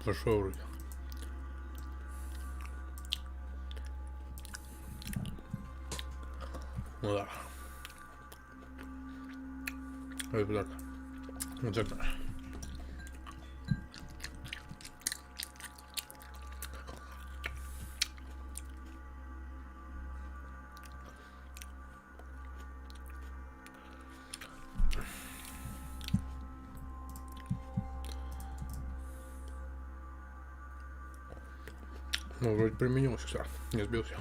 хорошо вроде. Ну да. Вот так. Вот так. Ну, вроде применился, все, не сбился.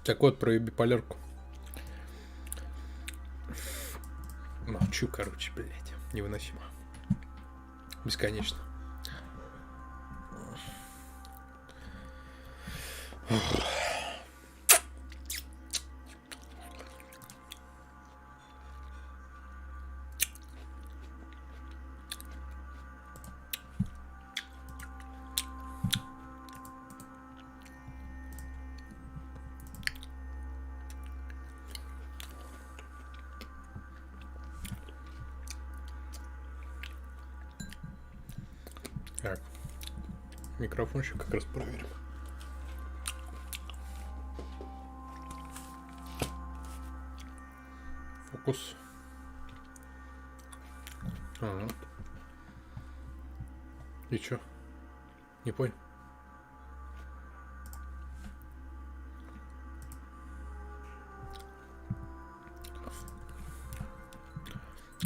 Так вот, про биполярку. Молчу, короче, блядь. Невыносимо. Бесконечно. Так, микрофончик как раз проверим. Фокус. Ага. И чё? Не понял.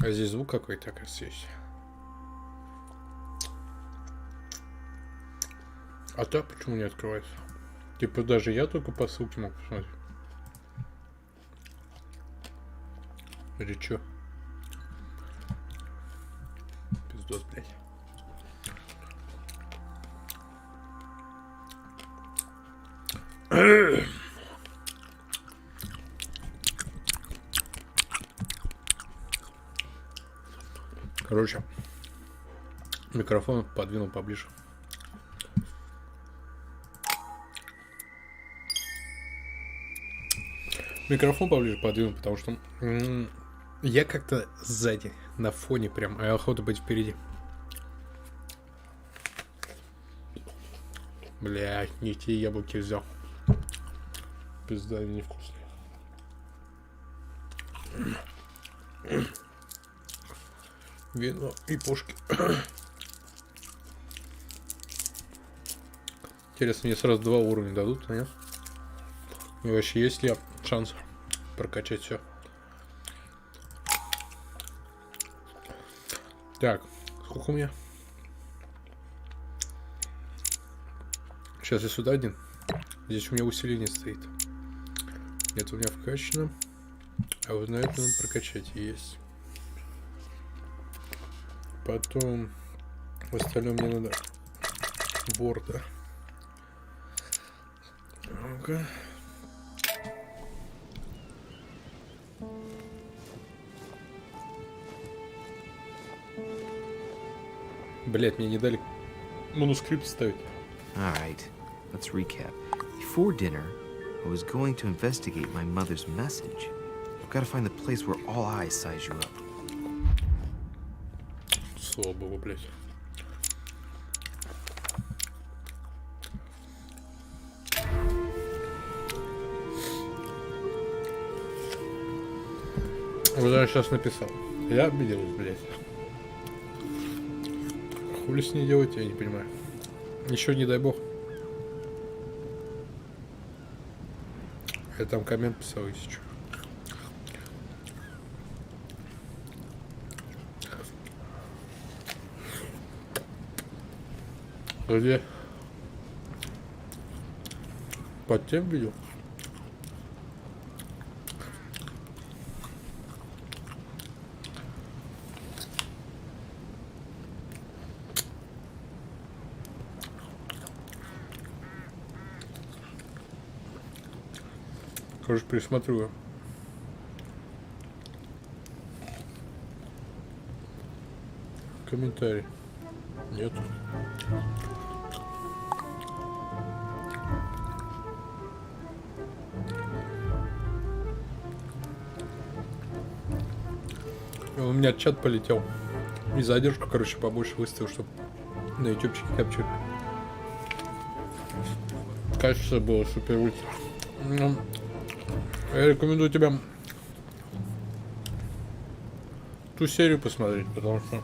А здесь звук какой-то, оказывается, есть. А так почему не открывается? Типа даже я только по ссылке мог посмотреть. Или чё? Пиздос, блядь. Короче, микрофон подвинул поближе. Микрофон поближе подвинул, потому что я как-то сзади, на фоне прям, а охота быть впереди. Блядь, не те яблоки взял. Пизда, они невкусные. Вино и пушки. Интересно, мне сразу 2 уровня дадут, нет? И вообще есть ли шанс прокачать все? Так, сколько у меня? Сейчас я сюда один. Здесь у меня усиление стоит. Это у меня вкачано. А вот на это надо прокачать. Есть. Потом в остальном мне надо борда. Ну-ка. Блять, мне не дали манускрипт ставить. All right, let's recap. Before dinner, I was going to investigate my mother's message. I've got to find the place where all eyes size you up. Слава богу, блять. Вот я сейчас написал. Я обиделась, блять. Хули с ней делать, я не понимаю. Еще не дай бог. Я там коммент писал, если что. Где? Под тем видео? Короче, пересматриваю. Комментарий. Нет. У меня чат полетел. И задержку, короче, побольше выставил, чтобы На ютубчике капчур. Качество было супер ультра. Ну, я рекомендую тебе ту серию посмотреть, потому что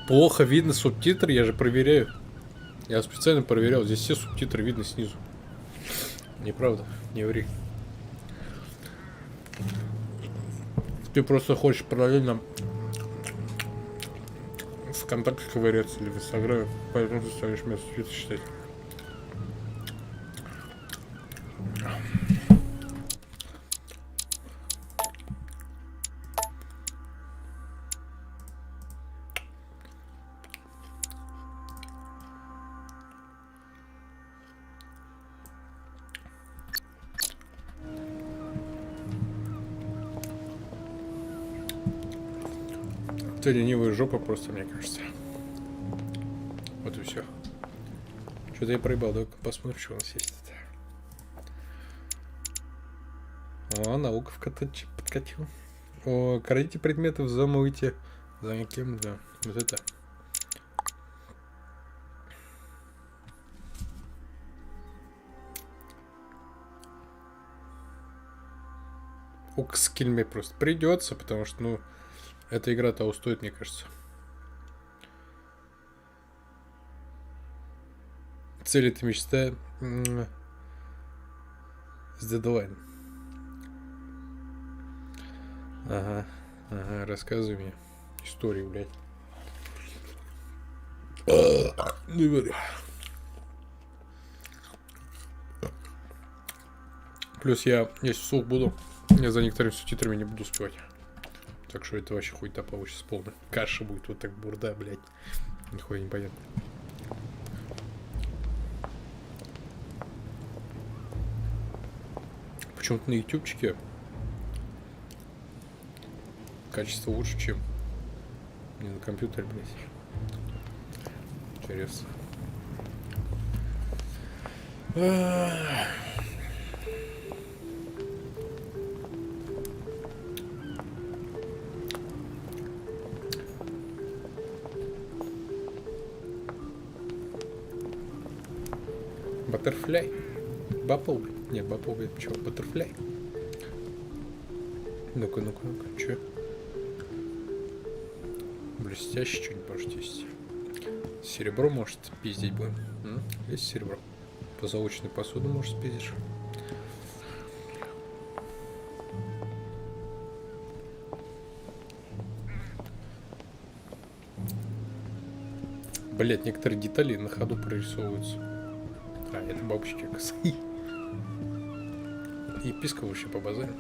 плохо видно субтитры, я же проверяю. Я специально проверял, здесь все субтитры видно снизу. Неправда, не ври. Ты просто хочешь параллельно в ВКонтакте ковыряться или в Инстаграме, поэтому ты ставишь мне субтитры читать. Ты ленивая жопа просто, мне кажется. Вот и все. Что-то я проебал, давай-ка посмотрим, что у нас есть. О, наука подкатила. О, крадите предметы, взломывайте. За кем, да. Вот это. Ок, скильме просто придется, потому что, ну, эта игра того стоит, мне кажется. Цель это мечта с дедлайн. Ага, рассказывай мне историю, блядь. Плюс я, если вслух буду, я за некоторыми субтитрами не буду успевать. Так что это вообще хуйта получится полная. Каша будет, вот так бурда, блядь. Нихуя не понятно. Почему-то на ютубчике качество лучше, чем не на компьютере, блядь. Интересно. Баттерфляй. Бапл. Нет, бапл, чего? Баттерфляй. Ну-ка, чё? Блестящий что-нибудь может есть. Серебро может пиздить будем. Есть серебро. Позолоченную посуду может спиздишь. Блять, некоторые детали на ходу прорисовываются. А, это бабочки косы. Еписка вообще по базару.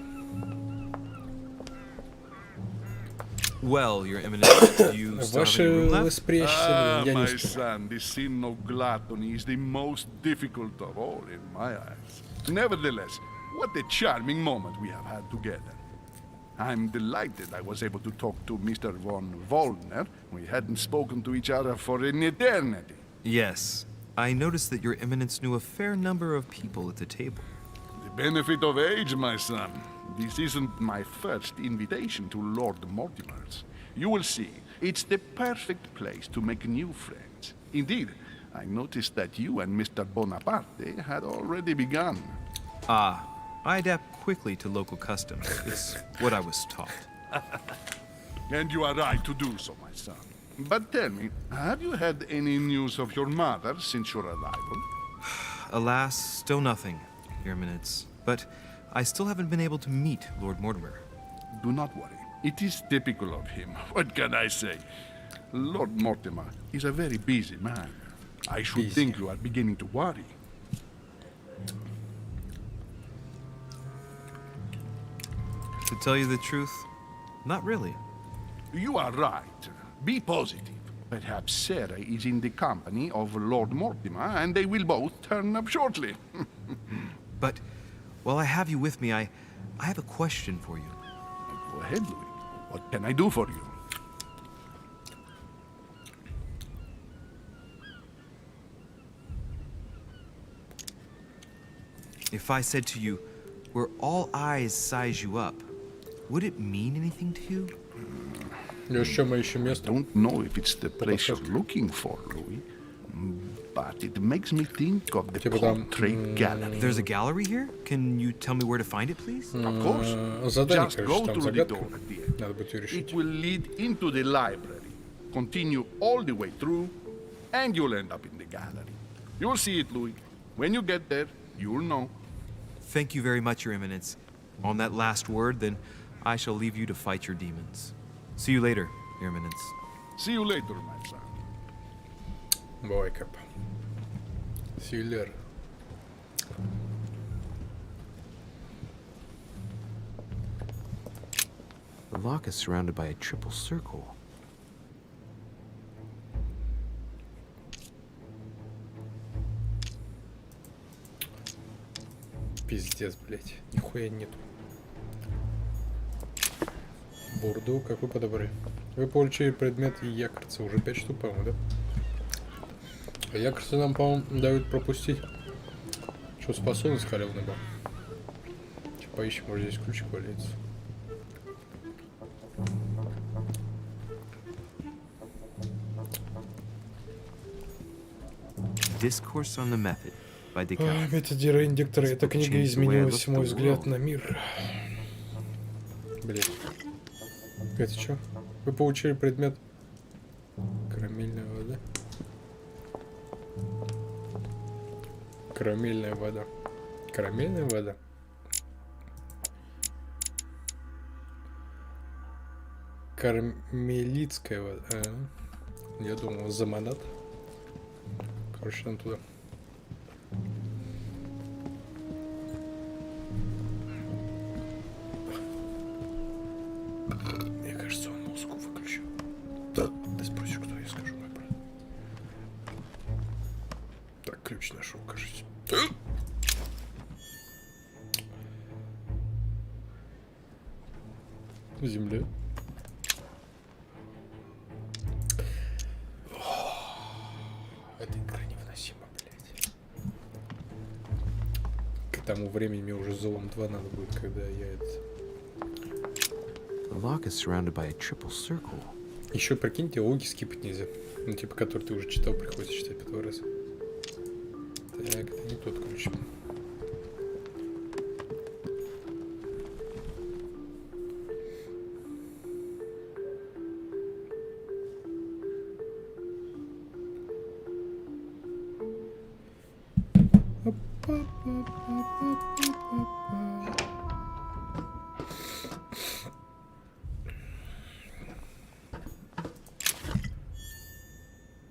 Well, Your Eminence, do you still have any room left? My son, the sin of gluttony is the most difficult of all in my eyes. Nevertheless, what a charming moment we have had together. I'm delighted I was able to talk to Mr. von Wollner. We hadn't spoken to each other for an eternity. Yes. I noticed that Your Eminence knew a fair number of people at the table. The benefit of age, my son. This isn't my first invitation to Lord Mortimer's. You will see, it's the perfect place to make new friends. Indeed, I noticed that you and Mr. Bonaparte had already begun. Ah, I adapt quickly to local customs. It's what I was taught. And you are right to do so, my son. But tell me, have you had any news of your mother since your arrival? Alas, still nothing, Your Eminence. But I still haven't been able to meet Lord Mortimer. Do not worry. It is typical of him. What can I say? Lord Mortimer is a very busy man. I should think you are beginning to worry. To tell you the truth, not really. You are right. Be positive. Perhaps Sarah is in the company of Lord Mortimer, and they will both turn up shortly. But while I have you with me, I have a question for you. Go ahead, Louis. What can I do for you? If I said to you, where all eyes size you up, would it mean anything to you? Еще мы ищем место. Don't know if it's the place you're looking for, Louis, but it makes me think of the Типа там, portrait gallery. There's a gallery here? Can you tell me where to find it, please? Of course. Задание, Just короче, go там through the загадка. door at the end. Надо будет ее решить. It will lead into the library, continue all the way through, and you'll end up in the gallery. You'll see it, Louis. When you get there, you'll know. Thank you very much, Your Eminence. On that last word, then, I shall leave you to fight your demons. See you later, Your Eminence. See you later, my son. Бывай, Кап. Силер. The lock is surrounded by a triple circle. Пиздец, блять. Нихуя нету. Бурду, как вы подобрали. Вы получили предмет якорца. Уже 5 штук, по-моему, да? А якорцы нам, по-моему, дают пропустить. Что, способность халявная была? Че, поищем, может здесь ключик валяется. Discourse on the Method by Descartes. Методира индиктора. Эта книга изменилась мой взгляд на мир. Блять. Это что? Вы получили предмет карамельная вода. Карамельная вода. Карамельная вода. Кармелитская вода. Я думал, заманат. Короче, там туда. Мне кажется, он музыку выключил. Да. Ты спросишь, кто я скажу, мой брат. Так, ключ нашел, кажется. Земля. Эта игра невыносима, блядь. К тому времени мне уже Золом 2 надо будет, когда я это... The lock is surrounded by a triple circle. Еще прикиньте, логи скипать нельзя. Ну, типа, который ты уже читал, приходится читать по 2 раза. Так, это не тот ключ.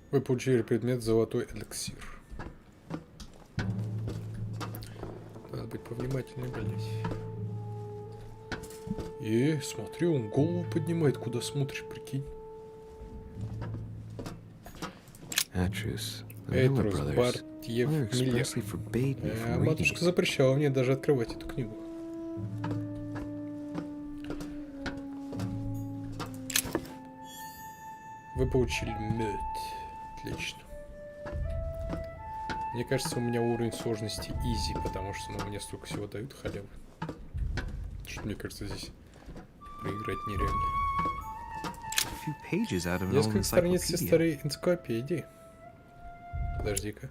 Вы получили предмет «Золотой эликсир». Надо быть повнимательнее, блядь. Смотри, он голову поднимает, куда смотришь, прикинь. Atrus, the Miller Этрус, brothers. Бартьев, Mother Миллер. expressly forbade me from reading Матушка it. запрещала мне даже открывать эту книгу. Вы получили мед. Отлично. Мне кажется, у меня уровень сложности easy, потому что мне столько всего дают халявы. Что мне кажется, здесь проиграть нереально. A few pages out of an old Несколько страниц из encyclopedia. старой энциклопедии. Подожди-ка.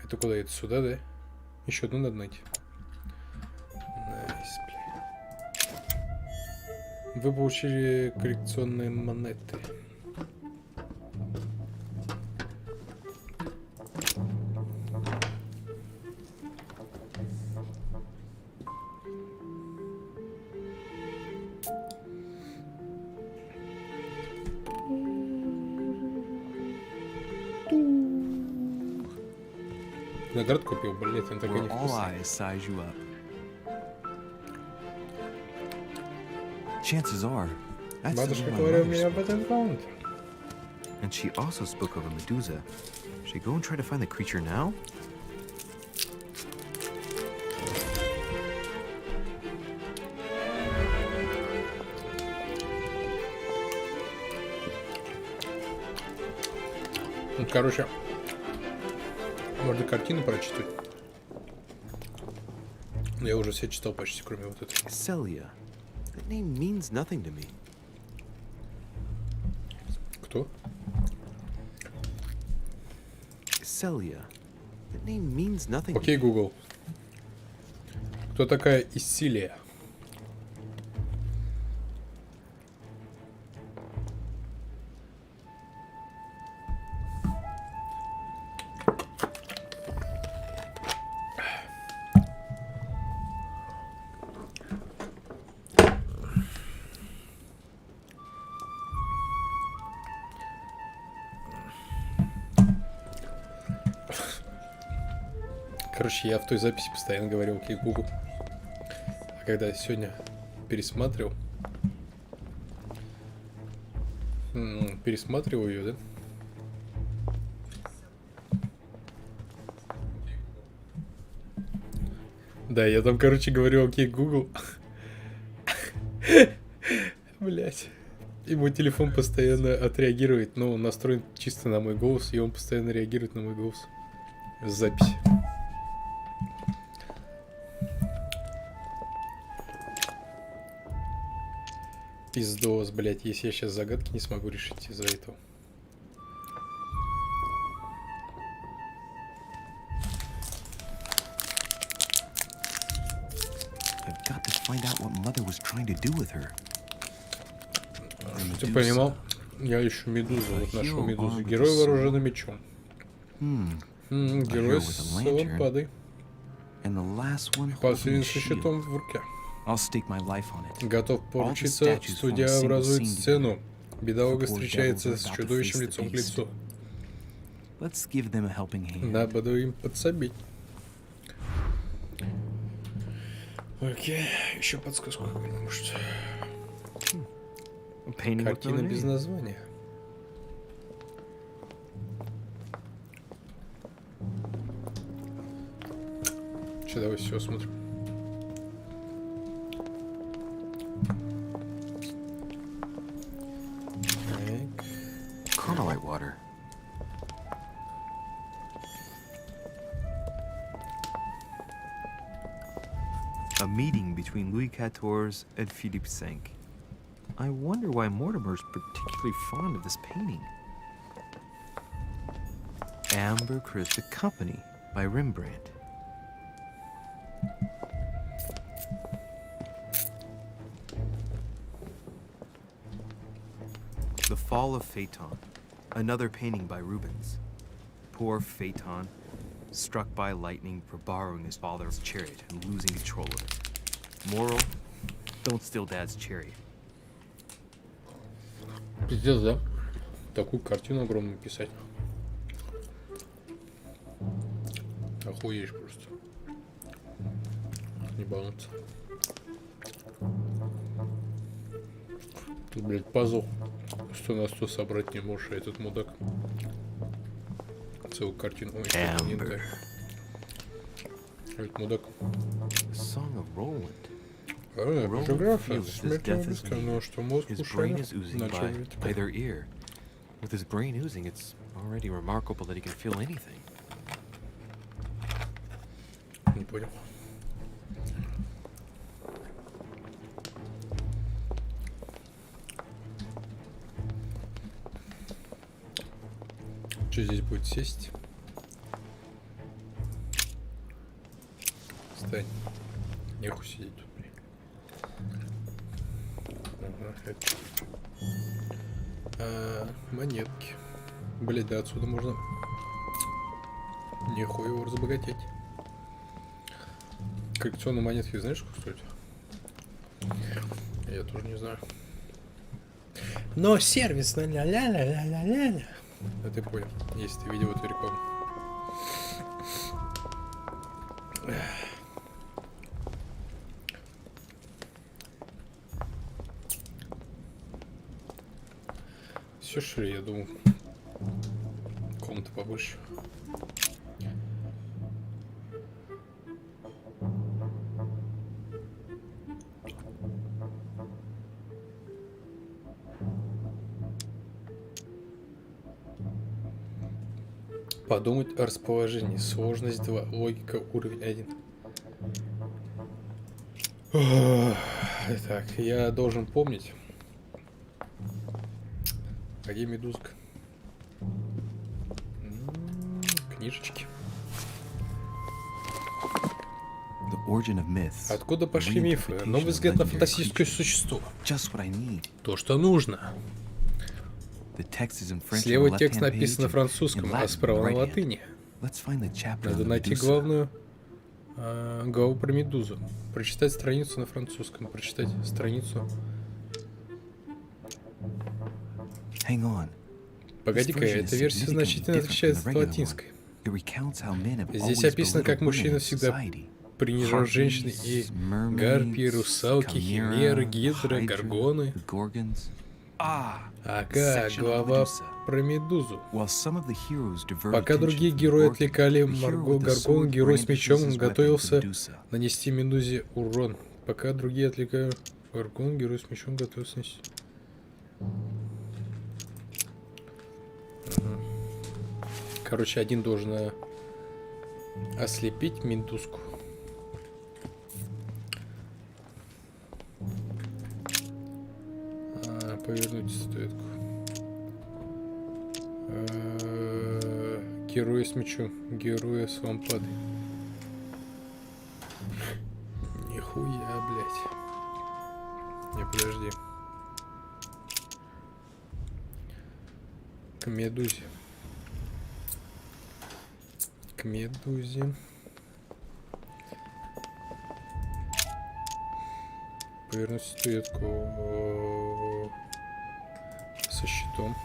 Это куда? Это сюда, да? Еще одну надо найти. Найс, бля. Вы получили коллекционные монеты. Виноград купил, блять, он такой Where all невкусный. eyes size you up. Chances are, that's the Матушка one my говорила mother мне об spoke. этом комнате. And she also spoke of a Medusa. Should I go and try to find the creature now? Ну, короче, Можно картину прочитать. Я уже все читал почти, кроме вот этого. Celia. That name means nothing to me. Кто? Celia. That name means nothing to Окей, me. Google. Кто такая Исилия? Короче, я в той записи постоянно говорил окей, Google. А когда я сегодня пересматривал ее, да? Да, я там, короче, говорю окей, Google. Блять. И мой телефон постоянно отреагирует, но он настроен чисто на мой голос, и он постоянно реагирует на мой голос. Запись. Пиздос, блять, если я сейчас загадки не смогу решить из-за этого. I've got to find out what Mother was trying to do with her. Ты понимал? Я ищу медузу. Вот нашел медузу. Герой вооруженный мечом. Герой с лампадой. Последний со щитом в руке. Готов поручиться, судья образует сцену. Бедолага встречается с чудовищем лицом к лицу. Надо им подсобить. Окей, еще подсказку какую-нибудь, может. Картина без названия. Че, давай все смотрим. Carmelite water. A meeting between Louis XIV and Philippe V. I wonder why Mortimer's particularly fond of this painting. Amber Crisp Company by Rembrandt. The Fall of Phaeton, another painting by Rubens. Poor Phaeton, struck by lightning for borrowing his father's chariot and losing control of it. Moral, don't steal Dad's chariot. Пиздец, да? Такую картину огромную писать. Охуеешь просто. Не баланс. Тут, блядь, пазл 100 на 100 собрать не можешь, а этот мудак целую картину. Ой, Amber. Этот мудак. Song of Roland. Фотография. Смертельно близко, но что мозг His ушел. brain is oozing by either ear. With his brain oozing, it's already remarkable that he can feel anything. Не понял. Что здесь будет сесть? Стань. Нехуй сидеть тут, блин. Ага, это. Монетки. Блять, да отсюда можно нихуя его разбогатеть. Коллекционные монетки, знаешь, сколько стоят? Я тоже не знаю. Но сервис на ля-ля-ля-ля-ля-ля. Да ты понял, если ты видел эту рекламу. Все шире, я думал. Комната побольше. Подумать о расположении. Сложность 2. Логика уровень 1. Итак, я должен помнить. А где медузка? Книжечки. Откуда пошли мифы? Новый взгляд на фантастическое существо. То, что нужно. Слева текст написан на французском, а справа на латыни. Надо найти главу про медузу. Прочитать страницу на французском. Прочитать страницу. Погоди-ка, эта версия значительно отличается от латинской. Здесь описано, как мужчина всегда принижен женщины и гарпии, русалки, химеры, гидры, горгоны. Ага, глава про медузу. Пока другие герои отвлекали Марго Горгон, герой с мечом готовился нанести медузе урон. Пока другие отвлекали Горгон, герой с мечом готовился нанести... Короче, один должен ослепить медузку. Повернуть статуэтку. Герой с мечом. Героя с лампадой. Нихуя, блядь. Не, подожди. К медузе. К медузе. Повернуть статуэтку со щитом.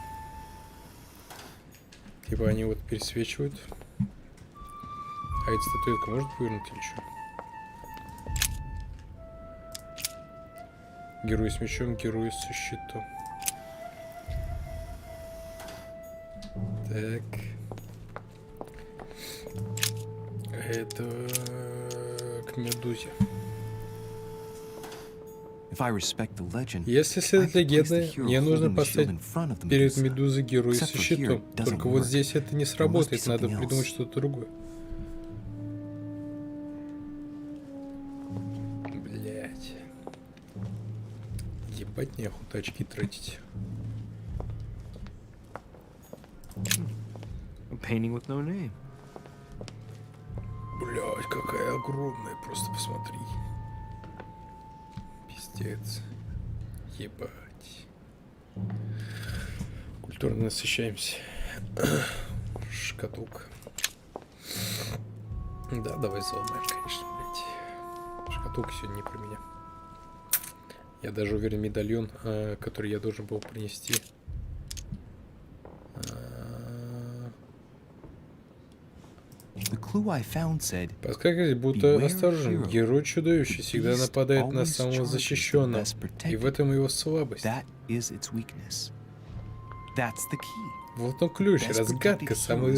Типа они вот пересвечивают. А эта статуэтка может повернуть или что? Герой с мечом, герой со щитом. Так. Это к медузе. Если следовать легенде, мне нужно поставить перед медузой героя со щитом. Только вот здесь это не сработает, надо придумать что-то другое. Блять. Ебать неохота очки тратить. Блять, какая огромная, просто посмотри. Пиздец. Ебать. Культурно насыщаемся. Шкатулка. Да, давай заломаем, конечно, блядь. Шкатулка сегодня не про меня. Я даже уверен, медальон, который я должен был принести. Подскажите, будто осторожен. Герой чудовище всегда нападает на самого защищенного. И в этом его слабость. Вот он ключ, разгадка. Самый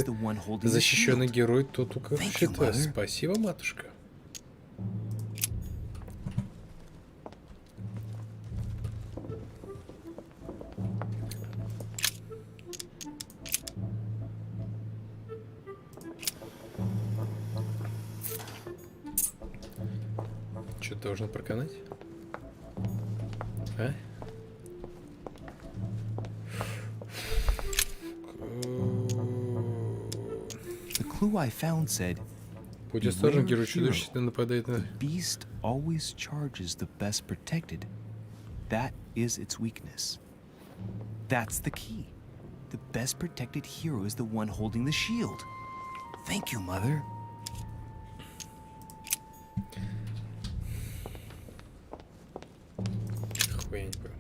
защищенный герой тот, у кого щита. Спасибо, матушка. Что должен проканать? А? Будь осторожен, герой чудовище всегда нападает на... Beast always charges the best protected. That is its weakness. That's the key. The best protected hero is the one holding the shield. Thank you, Mother. Хуя не понял.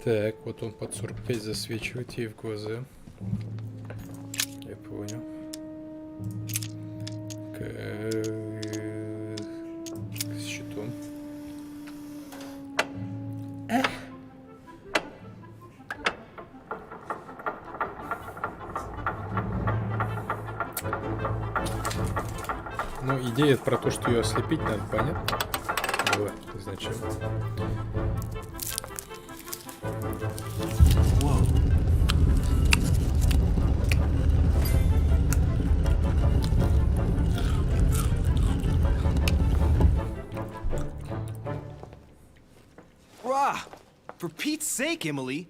Так, вот он под 45 засвечивает ей в глаза. Я понял. Но идея про то, что ее ослепить надо, понятно? Было изначально. Rah! For Pete's sake, Emily!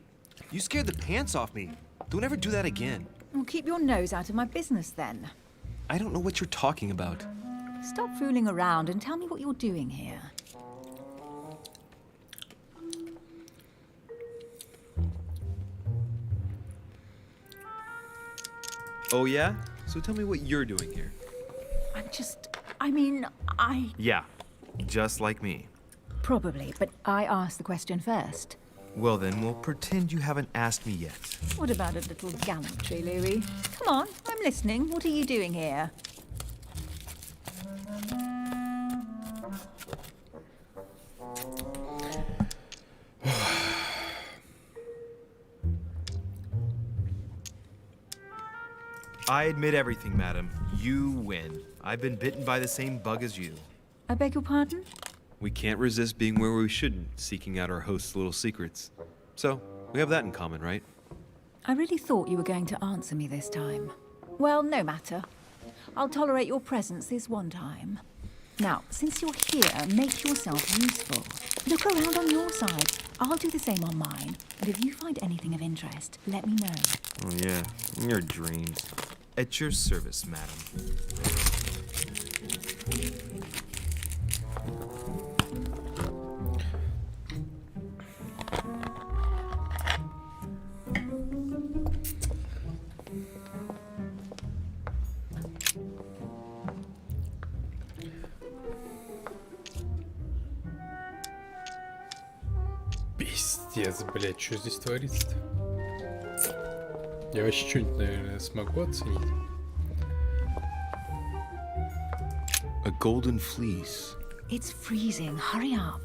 You scared the pants off me. Don't ever do that again. Well, keep your nose out of my business then. I don't know what you're talking about. Stop fooling around and tell me what you're doing here. Oh, yeah? So tell me what you're doing here. I Yeah, just like me. Probably, but I asked the question first. Well, then, we'll pretend you haven't asked me yet. What about a little gallantry, Louis? Come on, I'm listening. What are you doing here? I admit everything, madam. You win. I've been bitten by the same bug as you. I beg your pardon? We can't resist being where we shouldn't, seeking out our host's little secrets. So, we have that in common, right? I really thought you were going to answer me this time. Well, no matter. I'll tolerate your presence this one time. Now, since you're here, make yourself useful. Look around on your side. I'll do the same on mine. And if you find anything of interest, let me know. Oh, yeah. Your dreams. At your service, madam. Пиздец, блядь, что здесь творится-то? Я вообще что-нибудь, наверное, смогу оценить. A golden fleece. It's freezing. Hurry up.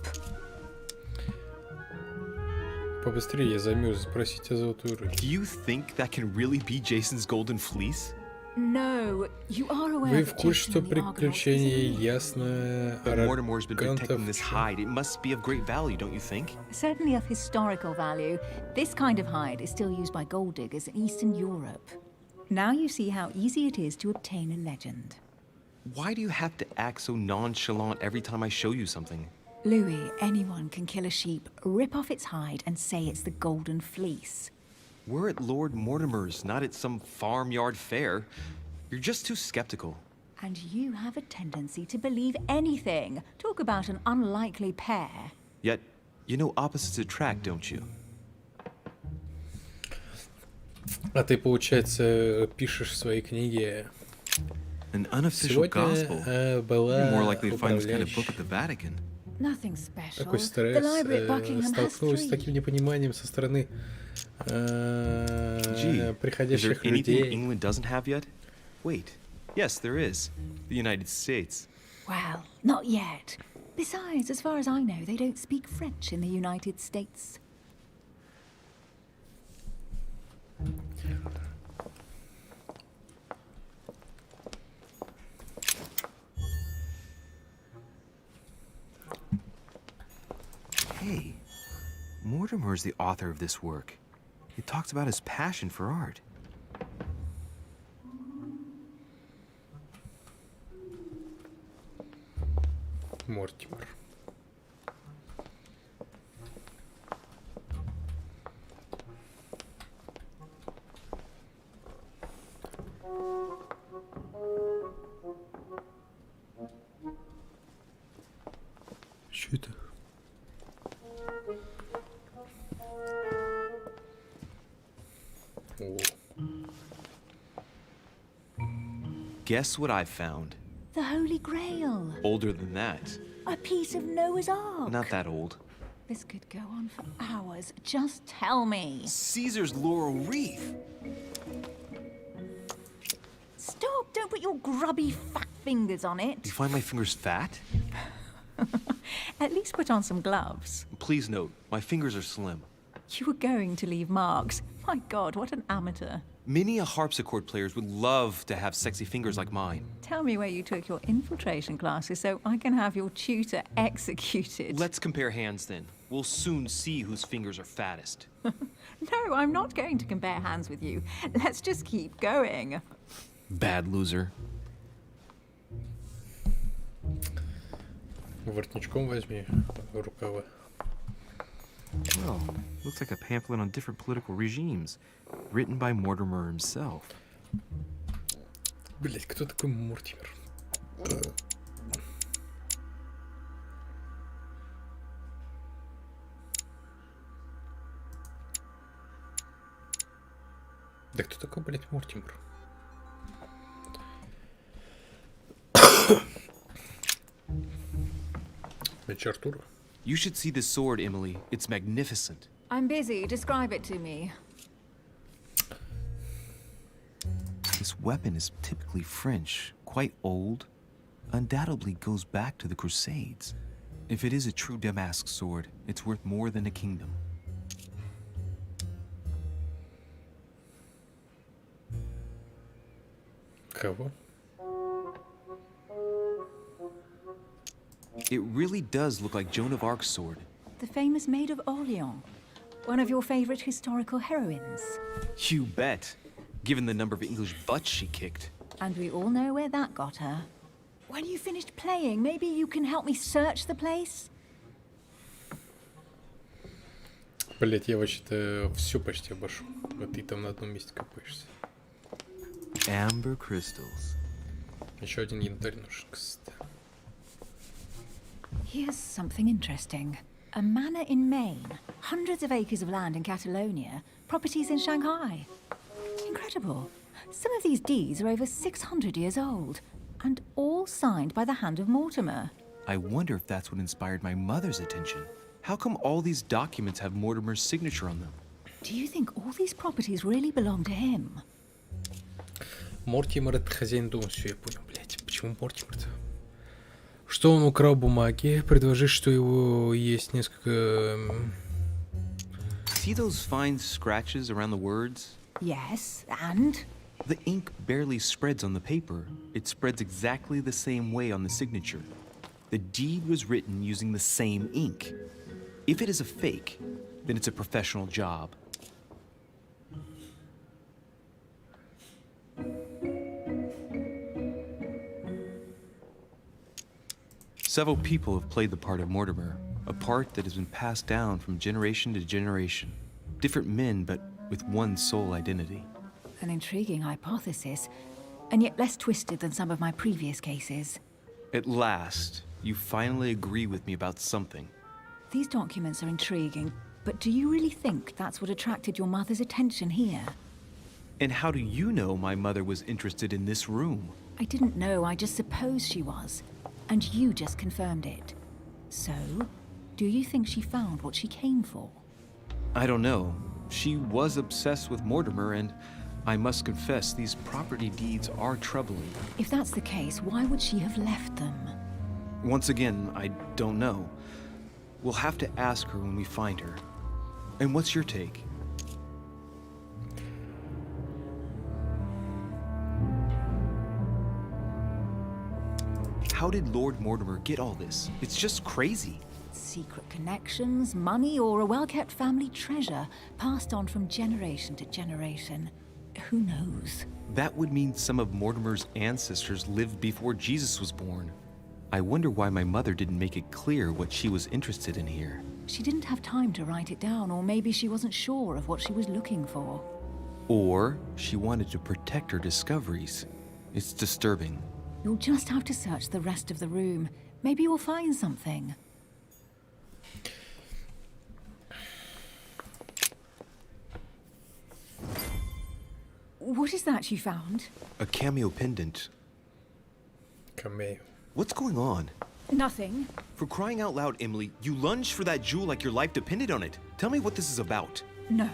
Побыстрее, я замерз. Спросите золотую рыбу. Do you think that can really be Jason's golden fleece? No, you are aware Вы that в курсе, Jason что and the Argonauts приключение isn't he? ясно Mortimer's been protecting this hide. It must be of great value, don't you think? Certainly of historical value. This kind of hide is still used by gold diggers in Eastern Europe. Now you see how easy it is to obtain a legend. Why do you have to act so nonchalant every time I show you something? Louis, anyone can kill a sheep, rip off its hide, and say it's the Golden Fleece. We're at Lord Mortimer's, not at some farmyard fair. You're just too skeptical. And you have a tendency to believe anything. Talk about an unlikely pair. Yet, you know opposites attract, don't you? А ты, получается, пишешь в своей книге. An unofficial gospel. Сегодня You're была more likely to find this kind of book at управляющая. the Vatican. Nothing special. Такой The стресс. library at Buckingham has Столкнулась с 3. таким непониманием со стороны Gee, is there приходящих anything людей. England doesn't have yet? Wait. Yes, there is. The United States. Well, not yet. Besides, as far as I know, they don't speak French in the United States. Hey, Mortimer's the author of this work. It talks about his passion for art. Мортимер. Что это? О, Guess what I found? The Holy Grail. Older than that. A piece of Noah's Ark. Not that old. This could go on for hours. Just tell me. Caesar's laurel wreath. Stop! Don't put your grubby fat fingers on You it. find my fingers fat? At least put on some gloves. Please note, my fingers are slim. You were going to leave marks. My God, what an amateur. Many a harpsichord players would love to have sexy fingers like mine. Tell me where you took your infiltration classes so I can have your tutor executed. Let's compare hands then. We'll soon see whose fingers are fattest. No, I'm not going to compare hands with you. Let's just keep going. Bad loser. Воротничком возьми рукава. Well, looks like a pamphlet on different political regimes, written by Mortimer himself. Блять, кто такой Мортимер? Да кто такой, блять, Мортимер? Меч Артура? You should see this sword, Emily. It's magnificent. I'm busy. Describe it to me. This weapon is typically French, quite old, undoubtedly goes back to the Crusades. If it is a true Damask sword, it's worth more than a kingdom. Кого? It really does look like Joan of Arc's sword. The famous Maid of Orleans. One of your favorite historical heroines. You bet, given the number of English butts she kicked. And we all know where that got her. When you finished playing, maybe you can help me search the place? Блять, я вообще-то все почти обошел. А ты там на одном месте копаешься. Amber crystals. Еще один янтарь нужен, кстати. Here's something interesting. A manor in Maine, hundreds of acres of land in Catalonia, properties in Shanghai. Incredible. Some of these deeds are over 600 years old, and all signed by the hand of Mortimer. I wonder if that's what inspired my mother's attention. How come all these documents have Mortimer's signature on them? Do you think all these properties really belong to him? Мортимер — это хозяин дома, все, я понял, блять. Почему Мортимер-то? Что он украл бумаги, предложишь, что его есть несколько... See those fine scratches around the words? Yes, and? The ink barely spreads on the paper. It spreads exactly the same way on the signature. The deed was written using the same ink. If it is a fake, then it's a professional job. Several people have played the part of Mortimer, a part that has been passed down from generation to generation. Different men, but with one sole identity. An intriguing hypothesis, and yet less twisted than some of my previous cases. At last, you finally agree with me about something. These documents are intriguing, but do you really think that's what attracted your mother's attention here? And how do you know my mother was interested in this room? I didn't know, I just supposed she was. And you just confirmed it. So, do you think she found what she came for? I don't know. She was obsessed with Mortimer, and I must confess, these property deeds are troubling. If that's the case, why would she have left them? Once again, I don't know. We'll have to ask her when we find her. And what's your take? How did Lord Mortimer get all this? It's just crazy. Secret connections, money, or a well-kept family treasure passed on from generation to generation. Who knows? That would mean some of Mortimer's ancestors lived before Jesus was born. I wonder why my mother didn't make it clear what she was interested in here. She didn't have time to write it down, or maybe she wasn't sure of what she was looking for. Or she wanted to protect her discoveries. It's disturbing. You'll just have to search the rest of the room. Maybe you'll find something. What is that you found? A cameo pendant. Камео. What's going on? Nothing. For crying out loud, Emily, you lunged for that jewel like your life depended on it. Tell me what this is about. No.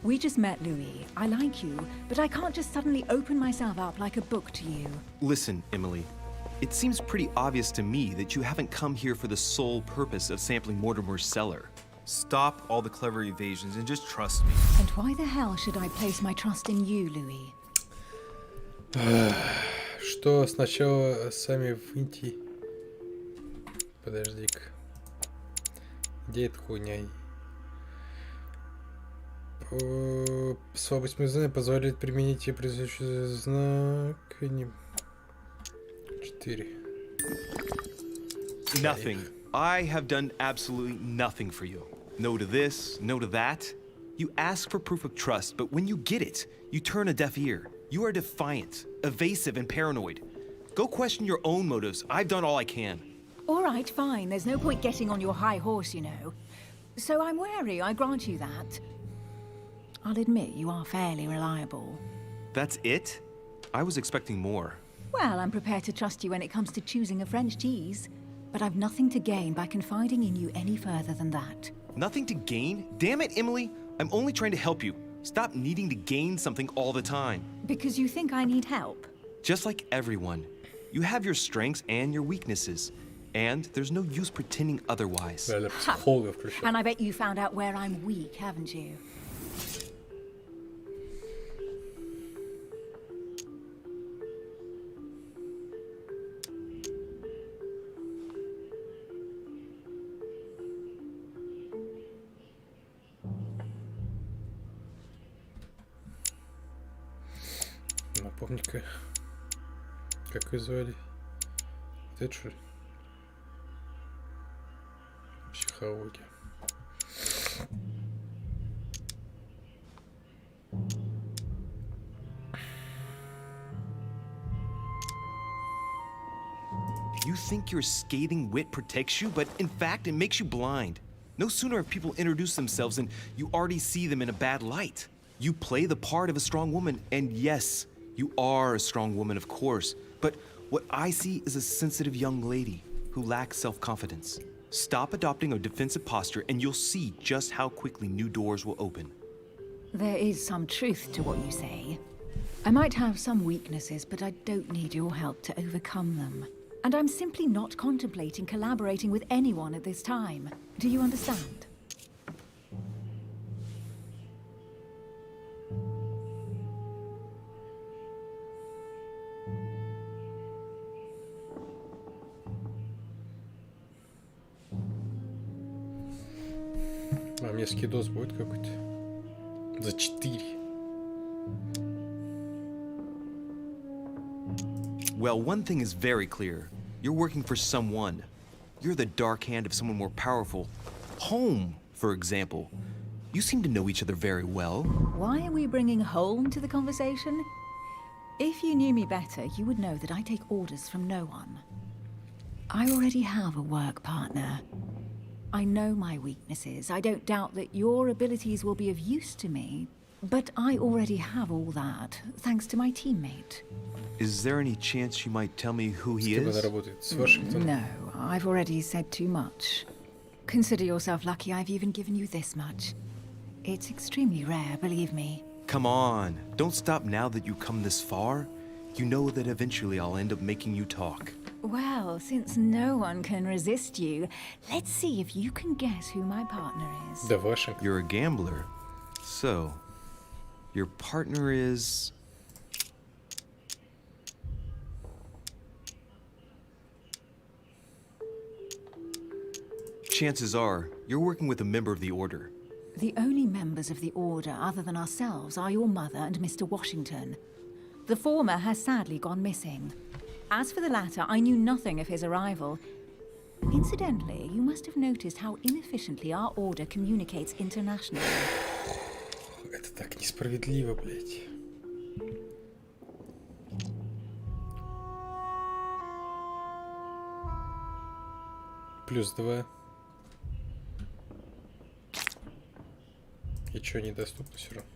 We just met, Louis. I like you, but I can't just suddenly open myself up like a book to you. Listen, Emily. It seems pretty obvious to me that you haven't come here for the sole purpose of sampling Mortimer's cellar. Stop all the clever evasions and just trust me. And why the hell should I place my trust in you, Louis? Что сначала сами выньте. Подожди-ка. Где эта хуйня? Слабость знания позволяет применить те присущие знак. 4. Nothing. I have done absolutely nothing for you. No to this, no to that. You ask for proof of trust, but when you get it, you turn a deaf ear. You are defiant, evasive, and paranoid. Go question your own motives. I've done all I can. All right, fine. There's no point getting on your high horse, you know. So I'm wary, I grant you that. I'll admit you are fairly reliable. That's it? I was expecting more. Well, I'm prepared to trust you when it comes to choosing a French cheese. But I've nothing to gain by confiding in you any further than that. Nothing to gain? Damn it, Emily. I'm only trying to help you. Stop needing to gain something all the time. Because you think I need help? Just like everyone. You have your strengths and your weaknesses. And there's no use pretending otherwise. And I bet you found out where I'm weak, haven't you? Напомни-ка, как ее звали? Это что ли? Психология. You think your scathing wit protects you, but in fact it makes you blind. No sooner have people introduced themselves than you already see them in a bad light. You play the part of a strong woman, and yes, you are a strong woman, of course, but what I see is a sensitive young lady who lacks self-confidence. Stop adopting a defensive posture and you'll see just how quickly new doors will open. There is some truth to what you say. I might have some weaknesses, but I don't need your help to overcome them. And I'm simply not contemplating collaborating with anyone at this time. Do you understand? А мне скидос будет какой-то? За 4. Well, one thing is very clear. You're working for someone. You're the dark hand of someone more powerful. Home, for example. You seem to know each other very well. Why are we bringing home to the conversation? If you knew me better, you would know that I take orders from no one. I already have a work partner. I know my weaknesses. I don't doubt that your abilities will be of use to me. But I already have all that, thanks to my teammate. Is there any chance you might tell me who he С кем is? она работает? С Вашингтоном? No, I've already said too much. Consider yourself lucky I've even given you this much. It's extremely rare, believe me. Come on, don't stop now that you've come this far. You know that eventually I'll end up making you talk. Well, since no one can resist you, let's see if you can guess who my partner is. Да, Вашингтон. You're a gambler. So, your partner is... Chances are, you're working with a member of the Order. The only members of the Order other than ourselves are your mother and Mr. Washington. The former has sadly gone missing. As for the latter, I knew nothing of his arrival. Incidentally, you must have noticed how inefficiently our Order communicates internationally. Это так несправедливо, блядь. +2. И чё, недоступно все равно?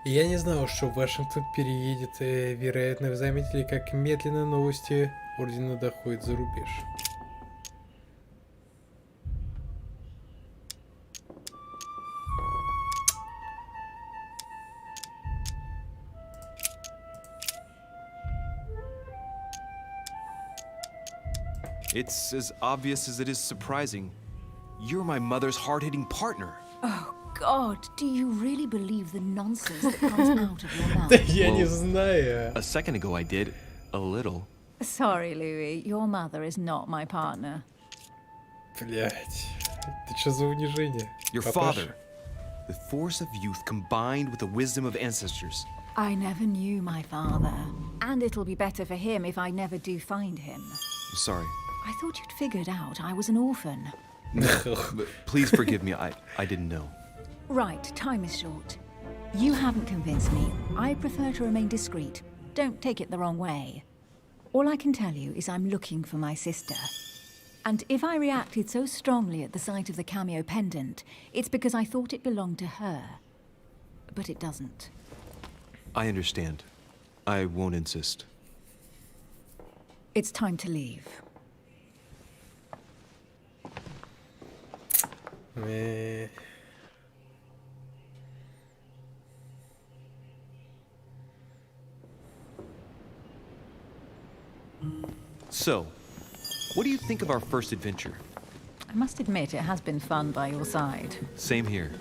Я не знал, что Вашингтон переедет. Вероятно, вы заметили, как медленно новости Ордена доходят за рубеж. It's as obvious as it is surprising. You're my mother's hard-hitting partner. Oh, God, do you really believe the nonsense that comes out of your mouth? Да я не Well, знаю. A second ago I did. A little. Sorry, Louis, your mother is not my partner. Блять. Это что за унижение? Your Папаша? father. The force of youth combined with the wisdom of ancestors. I never knew my father, and it'll be better for him if I never do find him. I'm sorry. I thought you'd figured out I was an orphan. But please forgive me. I didn't know. Right, time is short. You haven't convinced me. I prefer to remain discreet. Don't take it the wrong way. All I can tell you is I'm looking for my sister. And if I reacted so strongly at the sight of the cameo pendant, it's because I thought it belonged to her. But it doesn't. I understand. I won't insist. It's time to leave. So, what do you think of our first adventure? I must admit, it has been fun by your side. Same here.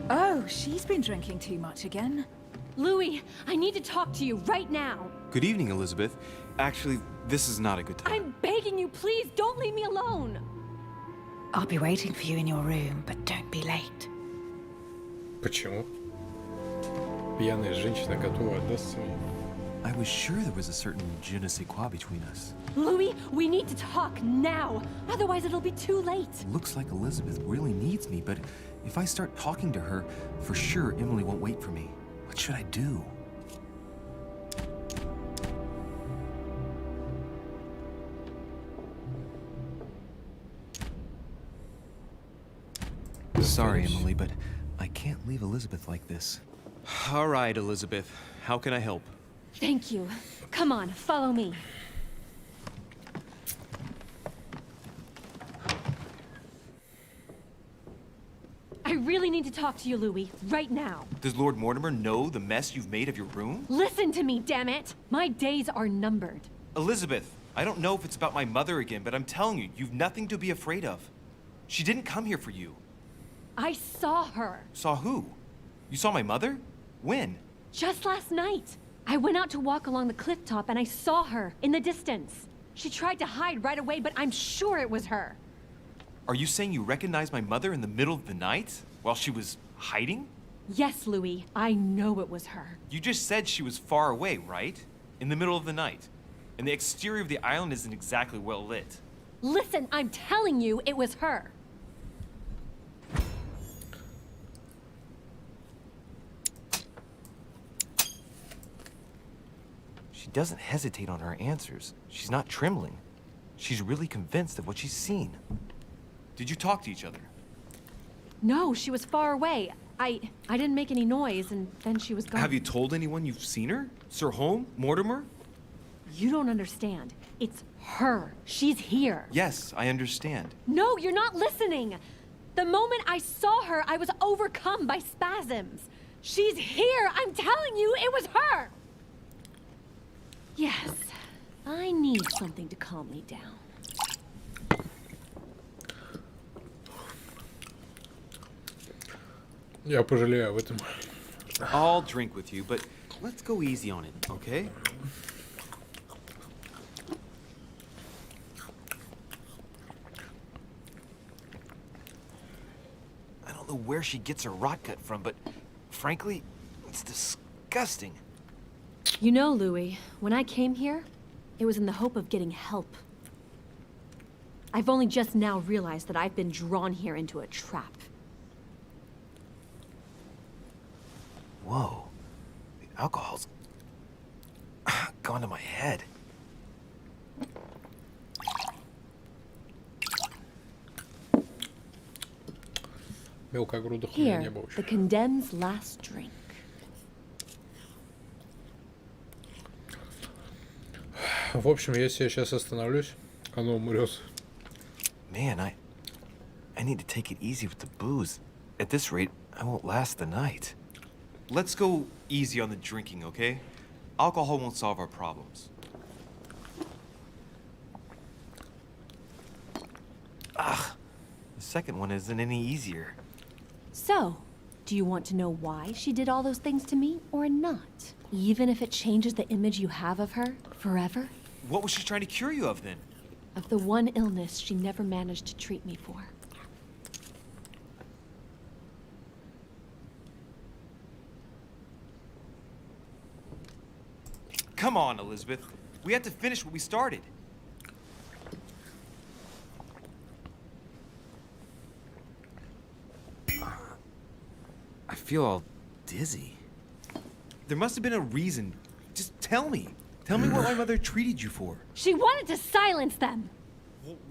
Oh, she's been drinking too much again. Louis, I need to talk to you right now. Good evening, Elizabeth. Actually, this is not a good time. I'm begging you, please don't leave me alone. I'll be waiting for you in your room, but don't be late. Почему? Пьяная женщина готова отдаться мне. I was sure there was a certain je ne sais quoi between us. Louis, we need to talk now. Otherwise, it'll be too late. Looks like Elizabeth really needs me, but if I start talking to her, for sure Emily won't wait for me. What should I do? Sorry, Emily, but I can't leave Elizabeth like this. All right, Elizabeth. How can I help? Thank you. Come on, follow me. I really need to talk to you, Louis, right now. Does Lord Mortimer know the mess you've made of your room? Listen to me, damn it! My days are numbered. Elizabeth, I don't know if it's about my mother again, but I'm telling you, you've nothing to be afraid of. She didn't come here for you. I saw her. Saw who? You saw my mother? When? Just last night. I went out to walk along the cliff top and I saw her in the distance. She tried to hide right away, but I'm sure it was her. Are you saying you recognized my mother in the middle of the night while she was hiding? Yes, Louis, I know it was her. You just said she was far away, right? In the middle of the night. And the exterior of the island isn't exactly well lit. Listen, I'm telling you, it was her. She doesn't hesitate on her answers. She's not trembling. She's really convinced of what she's seen. Did you talk to each other? No, she was far away. I didn't make any noise, and then she was gone. Have you told anyone you've seen her? Sir Holm? Mortimer? You don't understand. It's her. She's here. Yes, I understand. No, you're not listening. The moment I saw her, I was overcome by spasms. She's here. I'm telling you, it was her. Yes, I need something to calm me down. Я пожалею об этом. I'll drink with you, but let's go easy on it, okay? I don't know where she gets her rot gut from, but frankly, it's disgusting. You know, Louis, when I came here, it was in the hope of getting help. I've only just now realized that I've been drawn here into a trap. Whoa, the alcohol's gone to my head. Мелкогрудых у меня не Here, было the еще. condemned's last drink. В общем, если я сейчас остановлюсь, оно умрет. Man, I need to take it easy with the booze. At this rate, I won't last the night. Let's go easy on the drinking, okay? Alcohol won't solve our problems. Ugh, the second one isn't any easier. So, do you want to know why she did all those things to me or not? Even if it changes the image you have of her forever? What was she trying to cure you of then? Of the one illness she never managed to treat me for. Come on, Elizabeth. We have to finish what we started. I feel all dizzy. There must have been a reason. Just tell me. Tell me what my mother treated you for. She wanted to silence them!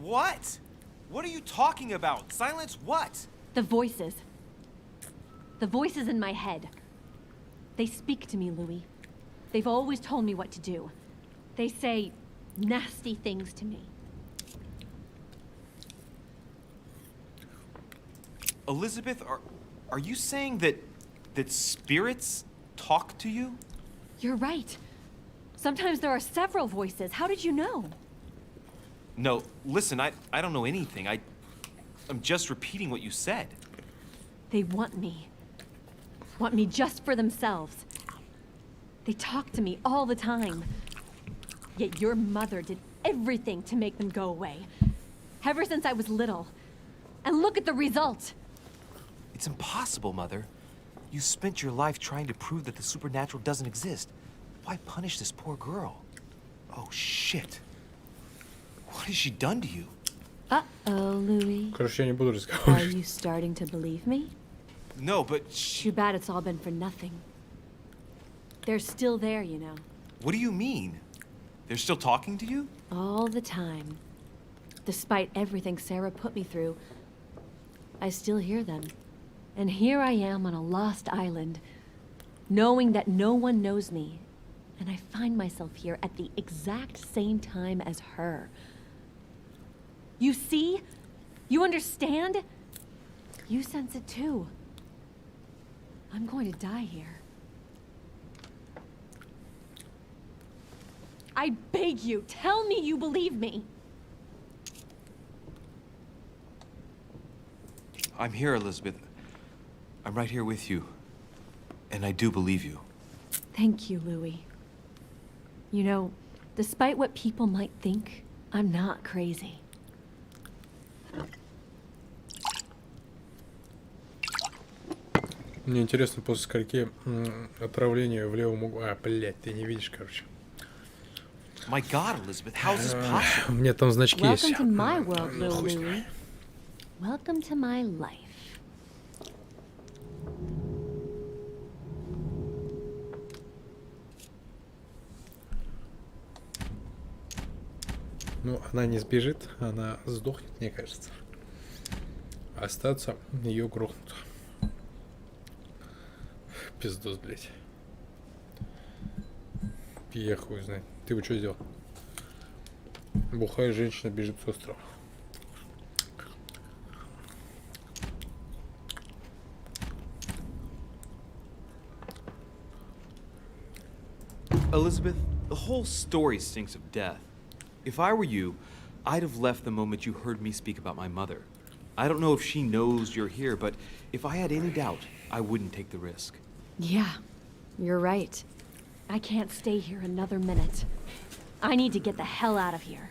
What? What are you talking about? Silence what? The voices. The voices in my head. They speak to me, Louis. They've always told me what to do. They say nasty things to me. Elizabeth, are you saying that spirits talk to you? You're right. Sometimes there are several voices. How did you know? No, listen, I don't know anything. I'm just repeating what you said. They want me. Want me just for themselves. They talk to me all the time. Yet your mother did everything to make them go away. Ever since I was little. And look at the result. It's impossible, Mother. You spent your life trying to prove that the supernatural doesn't exist. Why punish this poor girl? Oh, shit. What has she done to you? Uh-oh, Louis. Короче, я не буду Are разговаривать. you starting to believe me? No, but Too bad it's all been for nothing. They're still there, you know. what do you mean? They're still talking to you? All the time. Despite everything Sarah put me through, I still hear them. And here I am on a lost island, knowing that no one knows me. And I find myself here at the exact same time as her. You see? You understand? You sense it too. I'm going to die here. I beg you, tell me you believe me. I'm here, Elizabeth. I'm right here with you. And I do believe you. Thank you, Louis. You know, despite what people might think, I'm not crazy. Мне интересно, после скольки отравления в левом углу... А, блядь, ты не видишь, короче. My God, Elizabeth, how is this possible? У меня там значки есть. Welcome to my world, Ну, little хуй с ним. Louis. Welcome to my life. Ну, она не сбежит, она сдохнет, мне кажется. Остаться, ее грохнут. Пиздос, блядь. Я хуй знает. Ты бы что сделал? Бухая женщина бежит с острова. Elizabeth, the whole story stinks of death. If I were you, I'd have left the moment you heard me speak about my mother. I don't know if she knows you're here, but if I had any doubt, I wouldn't take the risk. Yeah, you're right. I can't stay here another minute. I need to get the hell out of here.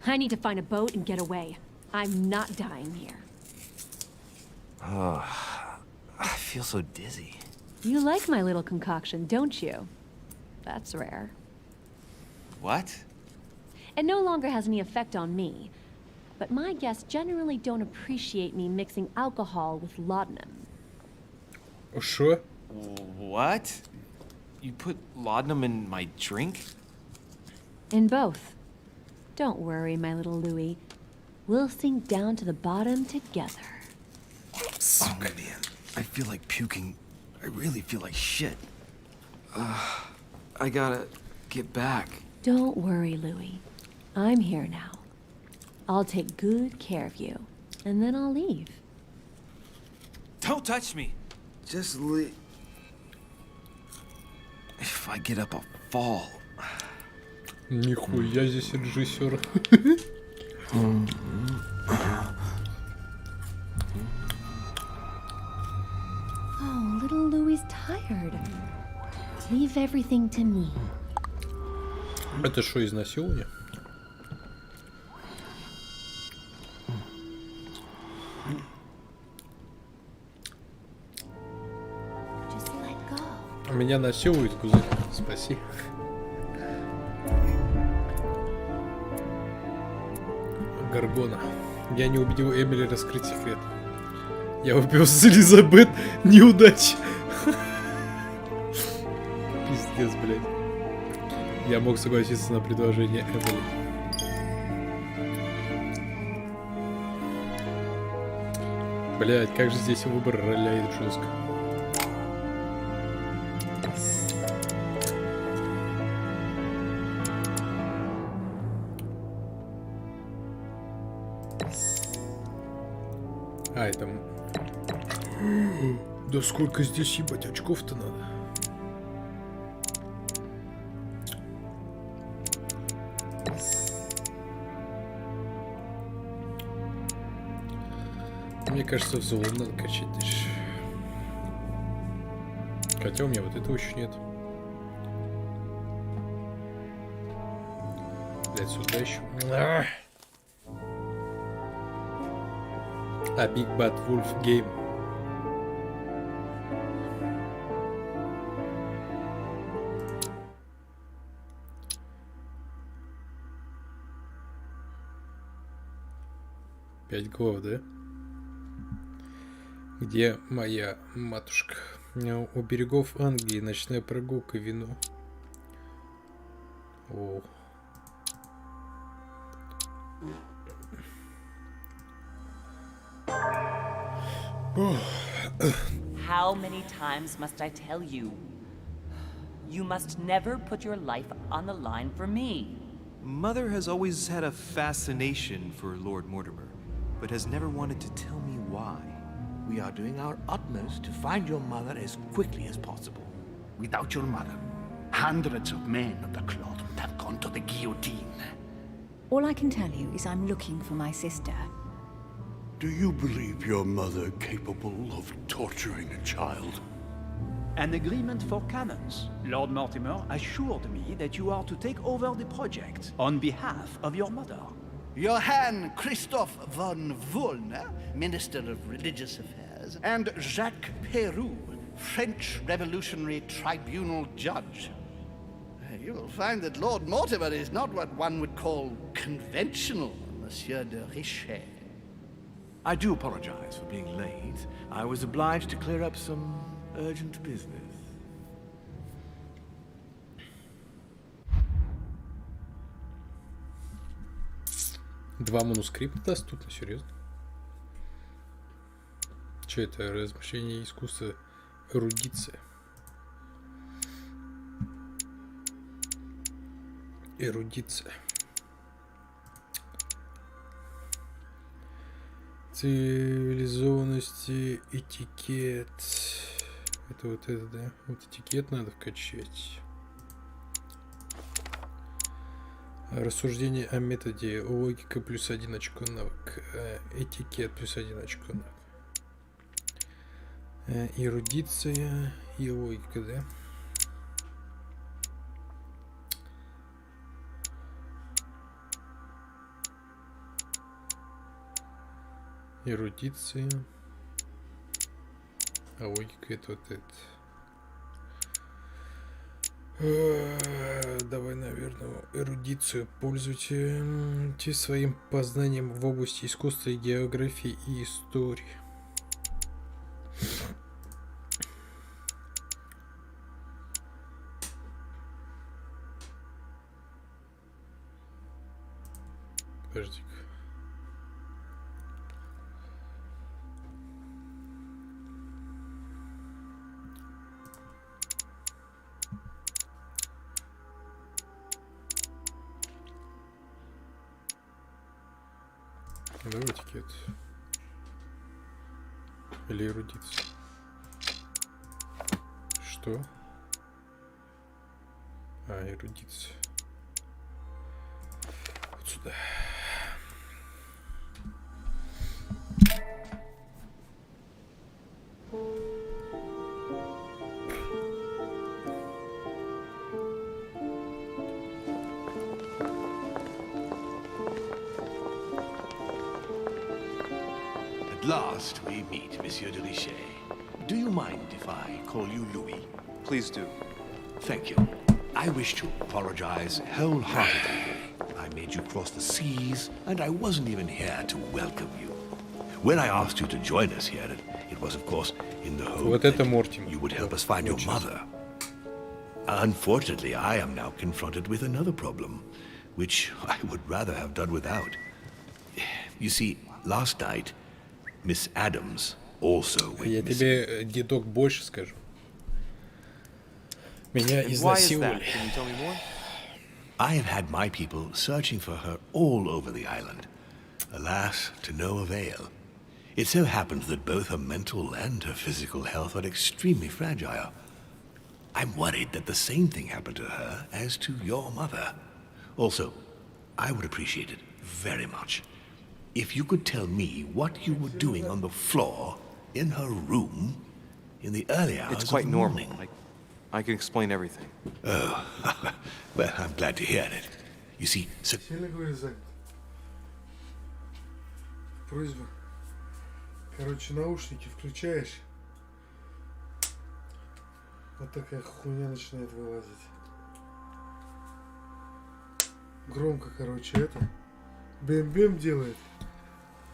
I need to find a boat and get away. I'm not dying here. I feel so dizzy. You like my little concoction, don't you? That's rare. What? It no longer has any effect on me. But my guests generally don't appreciate me mixing alcohol with laudanum. Шо? What? You put laudanum in my drink? In both. Don't worry, my little Louis. We'll sink down to the bottom together. Oh man, I feel like puking. I really feel like shit. I gotta get back. Don't worry, Louis. I'm here now. I'll take good care of you. and then I'll leave. Don't touch me. Just leave. If I get up, I'll fall. Нихуя здесь режиссер. Oh, little Louie's tired. Leave everything to me. Это что, изнасилование? Just let go. Меня насилуют, Гузель. Спаси. Гаргона. Я не убедил Эмили раскрыть секрет. Я убил с Элизабет. Неудача. Пиздец, блядь. Я мог согласиться на предложение Эмили. Блядь, как же здесь выбор роляет жестко. А, это... Да сколько здесь, ебать, очков-то надо. Мне кажется, в золото надо качать дальше. Хотя у меня вот этого еще нет. Блять, сюда еще. А Big Bad Wolf Game. Пять глав, да? Где моя матушка? У берегов Англии ночная прогулка, вино. О. How many times must I tell you? You must never put your life on the line for me. Mother has always had a fascination for Lord Mortimer, but has never wanted to tell me why. We are doing our utmost to find your mother as quickly as possible. Without your mother, hundreds of men of the cloth would have gone to the guillotine. All I can tell you is I'm looking for my sister. Do you believe your mother capable of torturing a child? An agreement for cannons. Lord Mortimer assured me that you are to take over the project on behalf of your mother. Johann Christoph von Wollner, Minister of Religious Affairs, and Jacques Peroux, French Revolutionary Tribunal Judge. You will find that Lord Mortimer is not what one would call conventional, Monsieur de Richet. I do apologize for being late. I was obliged to clear up some urgent business. Два манускрипта доступны, серьезно? Че это? Размышление искусства, эрудиция. Эрудиция. Цивилизованность, этикет. Это вот это, да? Вот этикет надо вкачать. Рассуждение о методе, логика плюс 1 очко навык, этикет плюс 1 очко навык, эрудиция и логика, да? Эрудиция, а логика это вот это. Давай, наверное, эрудицию пользуйте своим познанием в области искусства, и географии и истории. Подожди-ка. Давай этикет. Или эрудиция? Что? А, эрудиция. Вот сюда. At last we meet, Monsieur de Richet. Do you mind if I call you Louis? Please do. Thank you. I wish to apologize wholeheartedly. I made you cross the seas, and I wasn't even here to welcome you. When I asked you to join us here, it was, of course, in the hope Вот это that Мортимер. you would help us find your mother. Unfortunately, I am now confronted with another problem, which I would rather have done without. You see, last night, Miss Adams also went Я missing. тебе, дедок, больше скажу. Меня And why is that? изнасиловали. Can you tell me more? I have had my people searching for her all over the island. Alas, to no avail. It so happens that both her mental and her physical health are extremely fragile. I'm worried that the same thing happened to her as to your mother. Also, I would appreciate it very much if you could tell me what you were doing on the floor in her room in the early hours It's quite of the normal. morning. I can explain everything. Oh, well, I'm glad to hear it. You see, so Сильно говорю, Зак. Просьба. Короче, наушники включаешь. Вот такая хуйня начинает вылазить. Громко, короче, это. Бэм-бэм делает.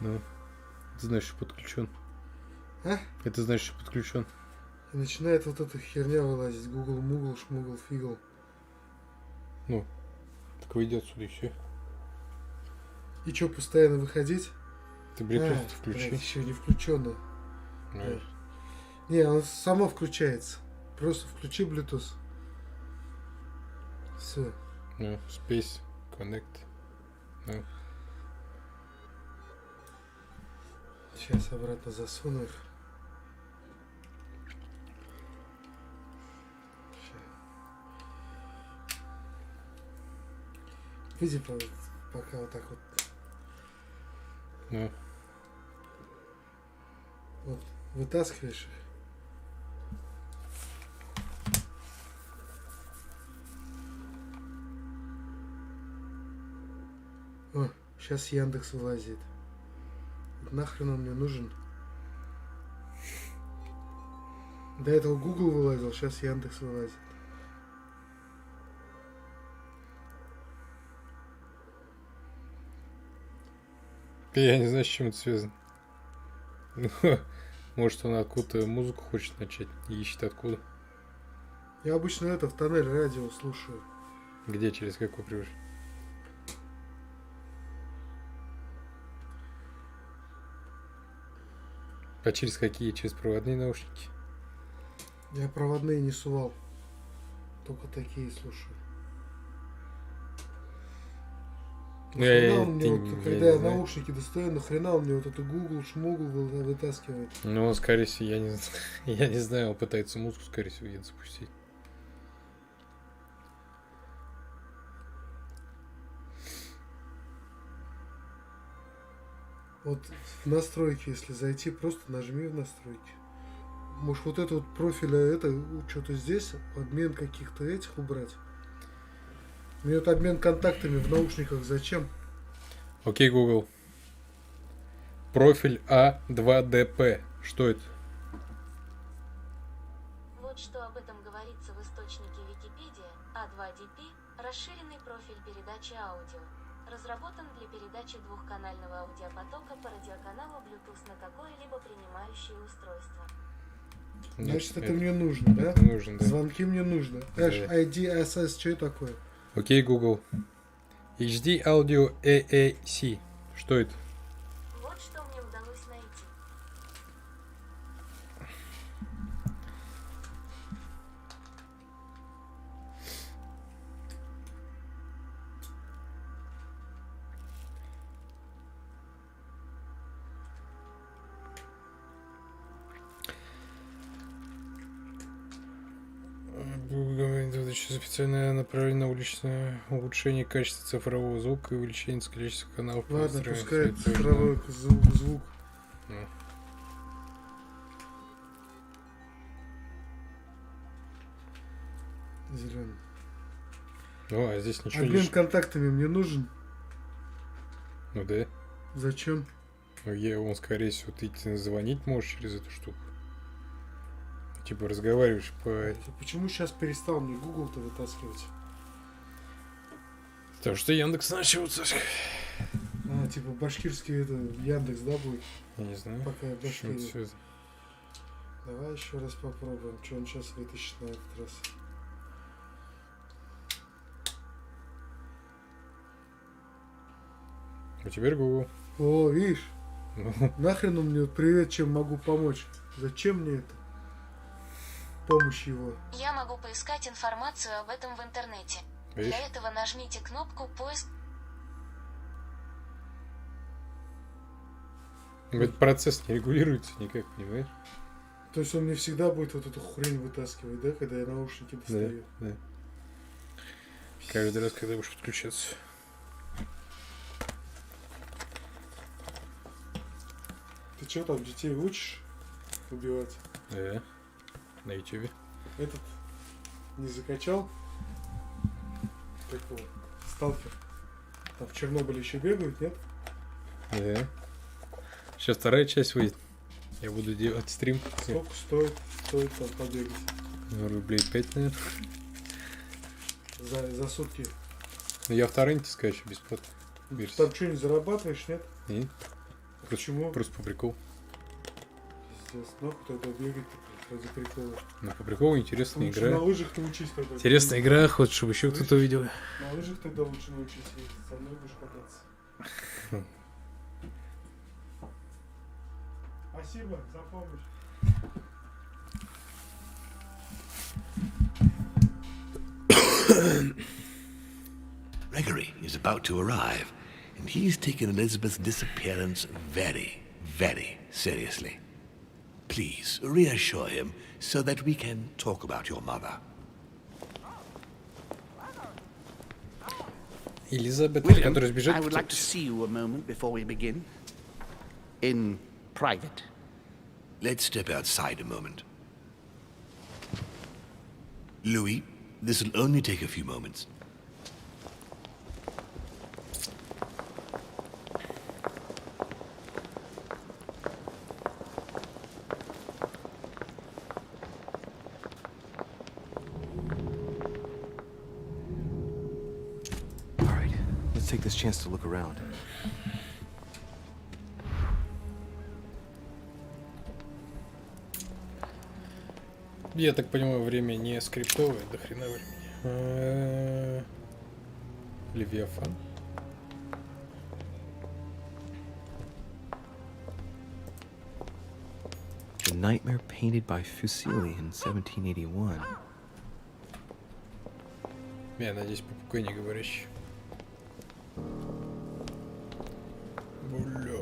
Ну, это значит, что подключен. А? Это значит, что подключен. И начинает вот эта херня вылазить. Гугл-мугл, шмугл-фигл. Ну, так выйди отсюда и все. И что, постоянно выходить? Ты, блядь, просто включи. Блядь, еще не включено. Ну, Не, оно само включается. Просто включи Bluetooth. Все. ну, Space Connect. Ну. Сейчас обратно засуну их. Выйди пока вот так вот. Ну. Вот. Вытаскиваешь их. О, сейчас Яндекс вылазит. Вот нахрен он мне нужен? До этого Google вылазил, сейчас Яндекс вылазит. Я не знаю, с чем это связано. Ну, может, он откуда-то музыку хочет начать и ищет откуда. Я обычно это в тоннель радио слушаю. Где, через какой привыш? А через какие? Через проводные наушники? Я проводные не сувал. Только такие слушаю. Нахрена он мне вот, когда я наушники достаю, нахрена он мне вот эту Google, шмугл вытаскивает? Ну, он, скорее всего, я не знаю, он пытается музыку, скорее всего, где-то запустить. Вот в настройки, если зайти, просто нажми в настройки. Может, вот это вот профиля, это что-то здесь, обмен каких-то этих убрать. Мне вот обмен контактами в наушниках зачем? Окей, Google. Профиль А2ДП. Что это? Вот что об этом говорится в источнике Википедия. А2DP – расширенный профиль передачи аудио. Разработан для передачи двухканального аудиопотока по радиоканалу Bluetooth на какое-либо принимающее устройство. Значит, это мне нужно, да? Нужно, да. Звонки мне нужно. ID, SS, что это такое? Окей, Google. HD Audio AAC. Что это? Вот что мне удалось найти. Специальное направление на уличное улучшение качества цифрового звука и увеличение количества каналов. Ладно, пускай цифровой звук. Ну. Зеленый. Ну, а здесь ничего Обмен контактами мне нужен. Ну да. Зачем? Ну, он, скорее всего, ты звонить можешь через эту штуку. Типа разговариваешь по... Почему сейчас перестал мне Google-то вытаскивать? Потому что Яндекс начал... А, типа башкирский это Яндекс, да, будет? Я не знаю. Пока я башкирский. Это... Давай еще раз попробуем, что он сейчас вытащит на этот раз. А теперь Google. О, видишь? Нахрен он мне привет, чем могу помочь? Зачем мне это? Помощь его. Я могу поискать информацию об этом в интернете. Видишь? Для этого нажмите кнопку «Поиск». Этот процесс не регулируется никак, понимаешь? То есть он мне всегда будет вот эту хрень вытаскивать, да, когда я наушники достаю? Да, да. Каждый раз, когда будешь подключаться. Ты что там, детей учишь убивать? Да. На ютубе. Этот не закачал? Такого сталкер. Там в Чернобыле еще бегают, нет? Да. Сейчас вторая часть выйдет. Я буду делать стрим. Сколько стоит? Стоит там побегать? Ну, рублей 5, наверное. За сутки. Ну, я в торренте скачу бесплатно. Там что-нибудь зарабатываешь, нет? Нет. Почему? Просто по приколу. Пиздец, нахуй тогда бегать-то ради прикола. Ну, по приколу интересная Лучше игра. на лыжах научись тогда. Интересная игра, хочешь, чтобы еще кто-то увидел. На лыжах тогда лучше научись ездить, со мной будешь кататься. Спасибо за помощь. Gregory is about to arrive, and he's taken Elizabeth's disappearance very, very seriously. Please reassure him so that we can talk about your mother. Elizabeth, William, которая сбежит. I would like to see you a moment before we begin. In private. Let's step outside a moment. Louis, this will only take a few moments. All right, let's take this chance to look around. Я так понимаю, время не скриптовое, до хрена времени. Левиафан. The nightmare painted by Fuseli in 1781. Я надеюсь, попугай не говорящий. Бля,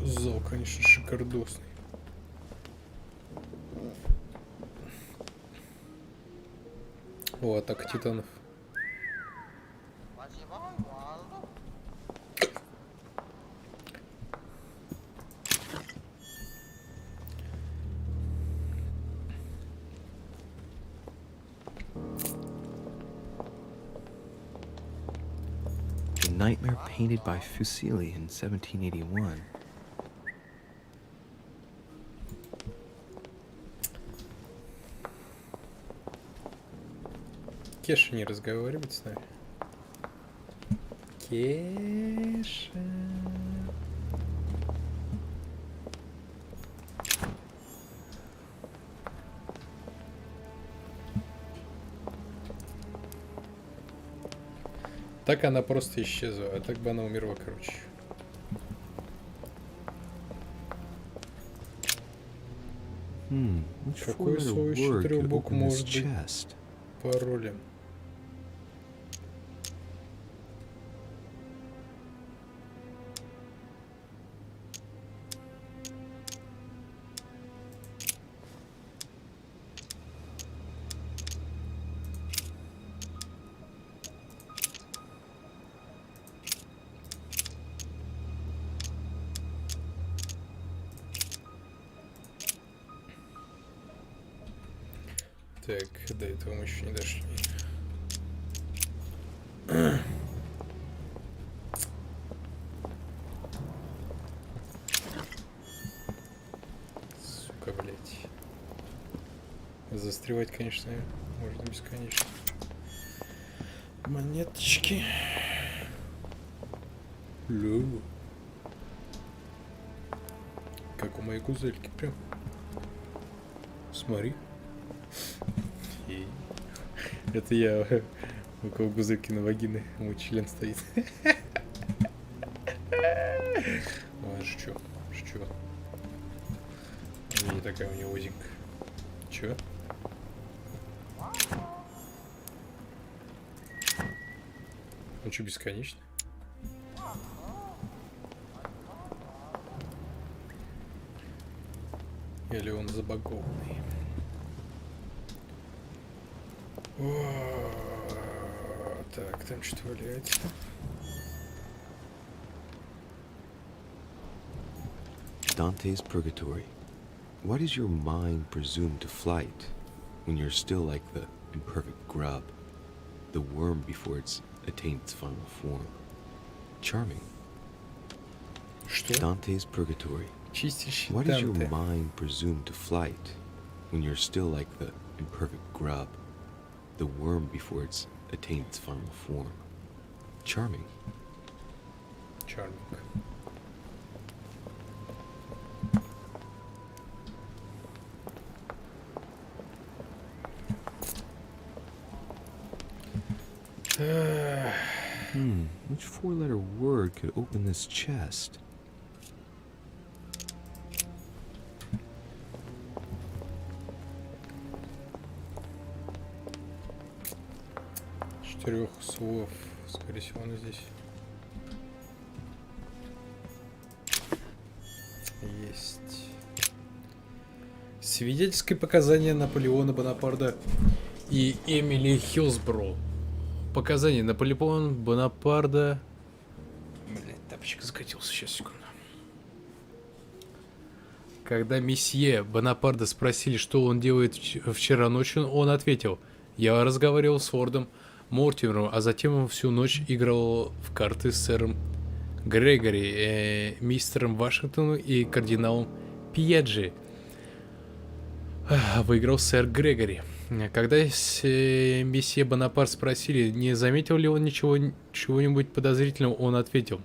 зал, конечно, шикардосный. О, атака титанов. The nightmare painted by Fuseli in 1781. Кеша не разговаривает с нами. Кеша. Так она просто исчезла, а так бы она умерла, короче. Какой свой четырех букв может быть паролем? Так, до этого мы еще не дошли. Сука, блядь. Застревать, конечно, можно бесконечно. Монеточки. Лю. Как у моей гузельки прям. Смотри. И... Это я у кого гузельки на вагины, мой член стоит. Ладно, шучу. Не такая у нее узенькая. Чё? Ну что, бесконечно? Или он забагованный? О, так, там что-то валяется. Dante's Purgatory. Why does your mind presume to flight when you're still like the imperfect grub, the worm before it's attained its final form? Charming. Что? Dante's Purgatory. Чистящий Why does your Данте. mind presume to flight when you're still like the imperfect grub, the worm before it's attained its final form? Charming. Charming. Which four-letter word could open this chest? Четырех слов, скорее всего, он здесь есть. Свидетельское показание Наполеона Бонапарта и Эмили Хиллсборо. Показания Наполеона Бонапарта. Блять, тапочек закатился, сейчас, секунду. Когда месье Бонапарта спросили, что он делает вчера ночью, он ответил: я разговаривал с лордом Мортимером, а затем он всю ночь играл в карты с сэром Грегори, мистером Вашингтоном и кардиналом Пьеджи. Выиграл сэр Грегори. Когда месье Бонапарт спросили, не заметил ли он чего-нибудь подозрительного, он ответил: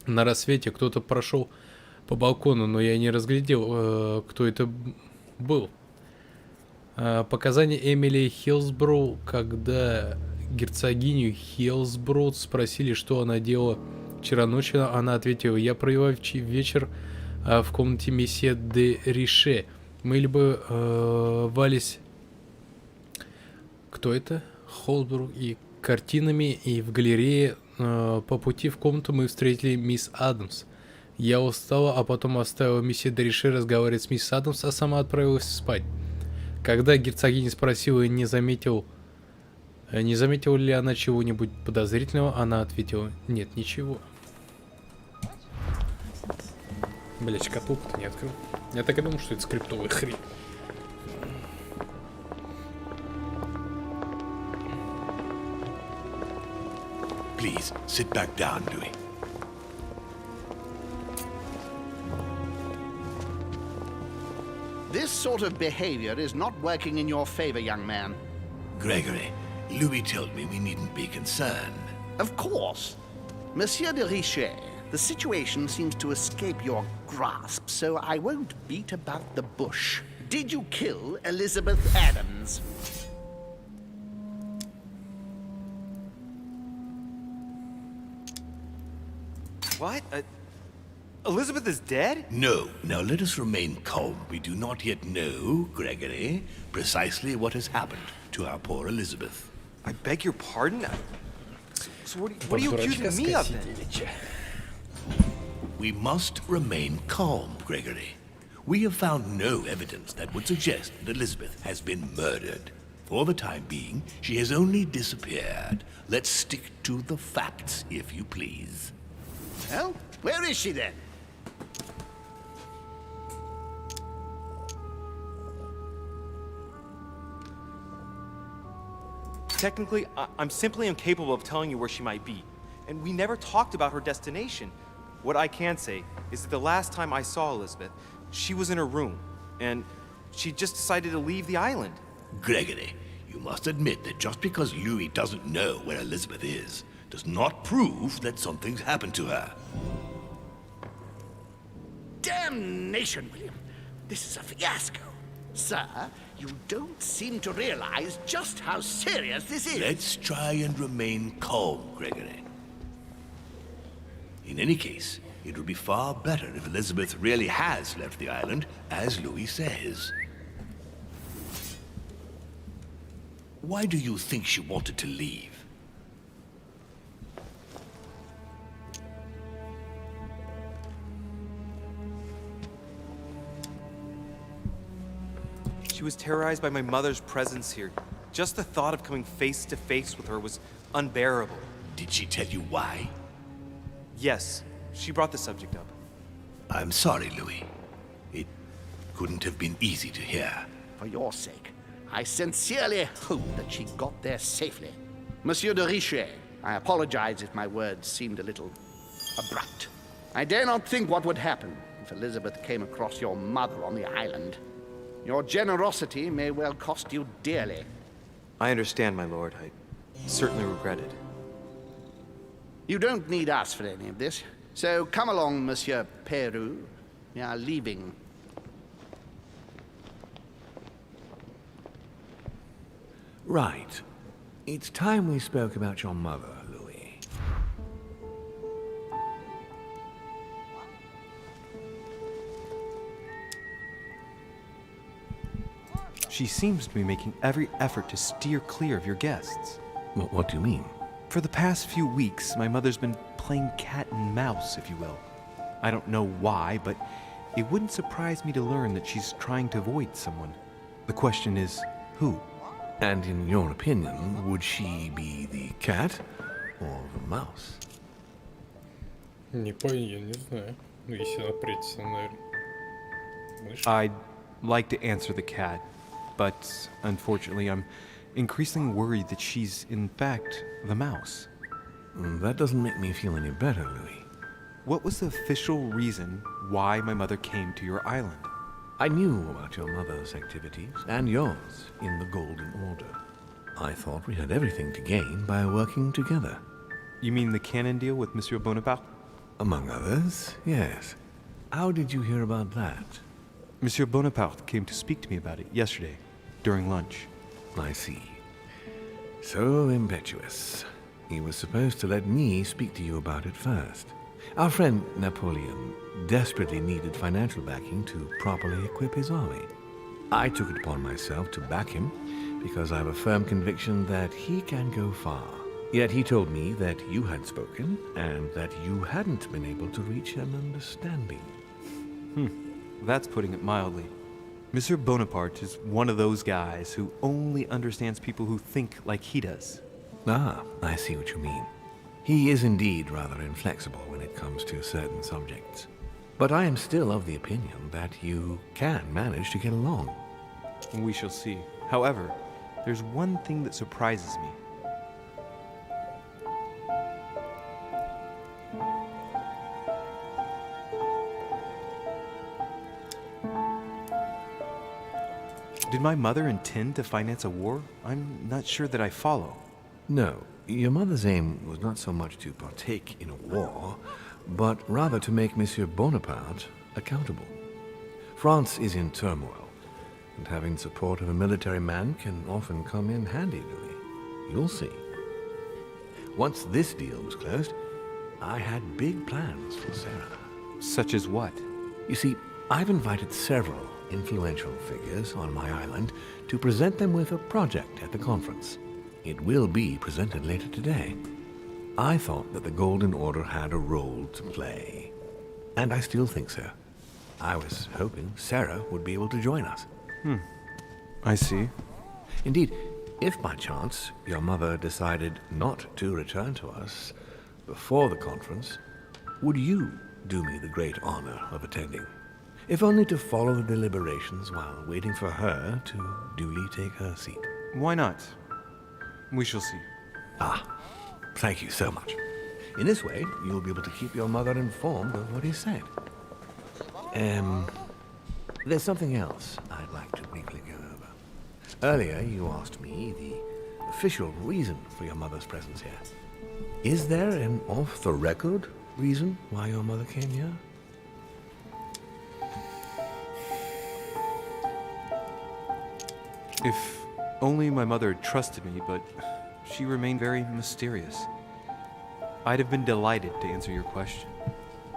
на рассвете кто-то прошел по балкону, но я не разглядел, кто это был. Показания Эмили Хиллсборо, когда герцогиню Хиллсборо спросили, что она делала вчера ночью, она ответила: я провела вечер в комнате месье де Рише. Мы любовались... Кто это? Холсбург и картинами, и в галерее по пути в комнату мы встретили мисс Адамс. Я устала, а потом оставила месье де Рише разговаривать с мисс Адамс, а сама отправилась спать. Когда герцогиня спросила, не заметила ли она чего-нибудь подозрительного, она ответила: нет, ничего. Блять, шкатулку-то не открыл. Я так и думал, что это скриптовая хрень. Please, sit back down, Louis. This sort of behavior is not working in your favor, young man. Gregory, Louis told me we needn't be concerned. Of course. Monsieur de Richet, the situation seems to escape your grasp, so I won't beat about the bush. Did you kill Elizabeth Adams? What? Elizabeth is dead? No. Now let us remain calm. We do not yet know, Gregory, precisely what has happened to our poor Elizabeth. I beg your pardon? So what are you accusing me of then? We must remain calm, Gregory. We have found no evidence that would suggest that Elizabeth has been murdered. For the time being, she has only disappeared. Let's stick to the facts, if you please. Well, where is she then? Technically, I'm simply incapable of telling you where she might be, and we never talked about her destination. What I can say is that the last time I saw Elizabeth, she was in her room, and she just decided to leave the island. Gregory, you must admit that just because Louis doesn't know where Elizabeth is, does not prove that something's happened to her. Damnation, William. This is a fiasco. Sir, you don't seem to realize just how serious this is. Let's try and remain calm, Gregory. In any case, it would be far better if Elizabeth really has left the island, as Louis says. Why do you think she wanted to leave? She was terrorized by my mother's presence here. Just the thought of coming face to face with her was unbearable. Did she tell you why? Yes, she brought the subject up. I'm sorry, Louis. It couldn't have been easy to hear. For your sake, I sincerely hope that she got there safely. Monsieur de Richet, I apologize if my words seemed a little abrupt. I dare not think what would happen if Elizabeth came across your mother on the island. Your generosity may well cost you dearly. I understand, my lord. I certainly regret it. You don't need us for any of this. So come along, Monsieur Peru. We are leaving. Right. It's time we spoke about your mother, Louis. She seems to be making every effort to steer clear of your guests. What do you mean? For the past few weeks, my mother's been playing cat and mouse, if you will. I don't know why, but it wouldn't surprise me to learn that she's trying to avoid someone. The question is, who? And in your opinion, would she be the cat or the mouse? Не знаю. Ну, если она прячется, наверное. Мышь. I'd like to answer the cat, but unfortunately I'm increasingly worried that she's in fact the mouse. That doesn't make me feel any better, Louis. What was the official reason why my mother came to your island? I knew about your mother's activities, and yours, in the Golden Order. I thought we had everything to gain by working together. You mean the cannon deal with Monsieur Bonaparte? Among others, yes. How did you hear about that? Monsieur Bonaparte came to speak to me about it yesterday, during lunch. I see. So impetuous. He was supposed to let me speak to you about it first. Our friend Napoleon desperately needed financial backing to properly equip his army. I took it upon myself to back him because I have a firm conviction that he can go far. Yet he told me that you had spoken and that you hadn't been able to reach an understanding. That's putting it mildly. Monsieur Bonaparte is one of those guys who only understands people who think like he does. Ah, I see what you mean. He is indeed rather inflexible when it comes to certain subjects. But I am still of the opinion that you can manage to get along. We shall see. However, there's one thing that surprises me. Did my mother intend to finance a war? I'm not sure that I follow. No, your mother's aim was not so much to partake in a war, but rather to make Monsieur Bonaparte accountable. France is in turmoil, and having the support of a military man can often come in handy, Louis. You'll see. Once this deal was closed, I had big plans for Sarah. Such as what? You see, I've invited several influential figures on my island to present them with a project at the conference. It will be presented later today. I thought that the Golden Order had a role to play, and I still think so. I was hoping Sarah would be able to join us. I see. Indeed, if by chance your mother decided not to return to us before the conference, would you do me the great honor of attending? If only to follow the deliberations while waiting for her to duly take her seat. Why not? We shall see. Ah, thank you so much. In this way, you'll be able to keep your mother informed of what is said. There's something else I'd like to briefly go over. Earlier, you asked me the official reason for your mother's presence here. Is there an off-the-record reason why your mother came here? If only my mother had trusted me, but she remained very mysterious. I'd have been delighted to answer your question.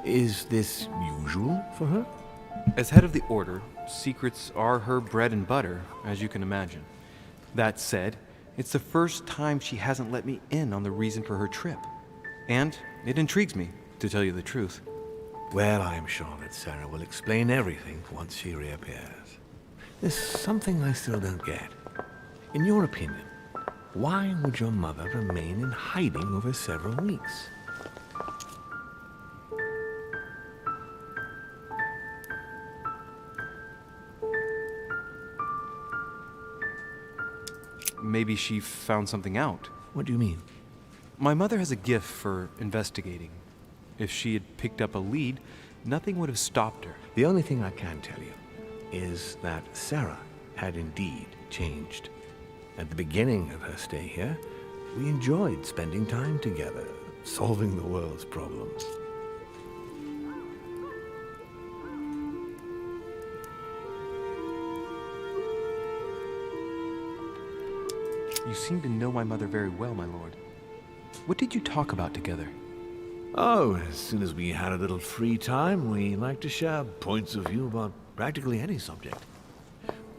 Is this usual for her? As head of the Order, secrets are her bread and butter, as you can imagine. That said, it's the first time she hasn't let me in on the reason for her trip. And it intrigues me, to tell you the truth. Well, I'm sure that Sarah will explain everything once she reappears. There's something I still don't get. In your opinion, why would your mother remain in hiding over several weeks? Maybe she found something out. What do you mean? My mother has a gift for investigating. If she had picked up a lead, nothing would have stopped her. The only thing I can tell you is that Sarah had indeed changed. At the beginning of her stay here, we enjoyed spending time together, solving the world's problems. You seem to know my mother very well, my lord. What did you talk about together? Oh, as soon as we had a little free time, we liked to share points of view about practically any subject.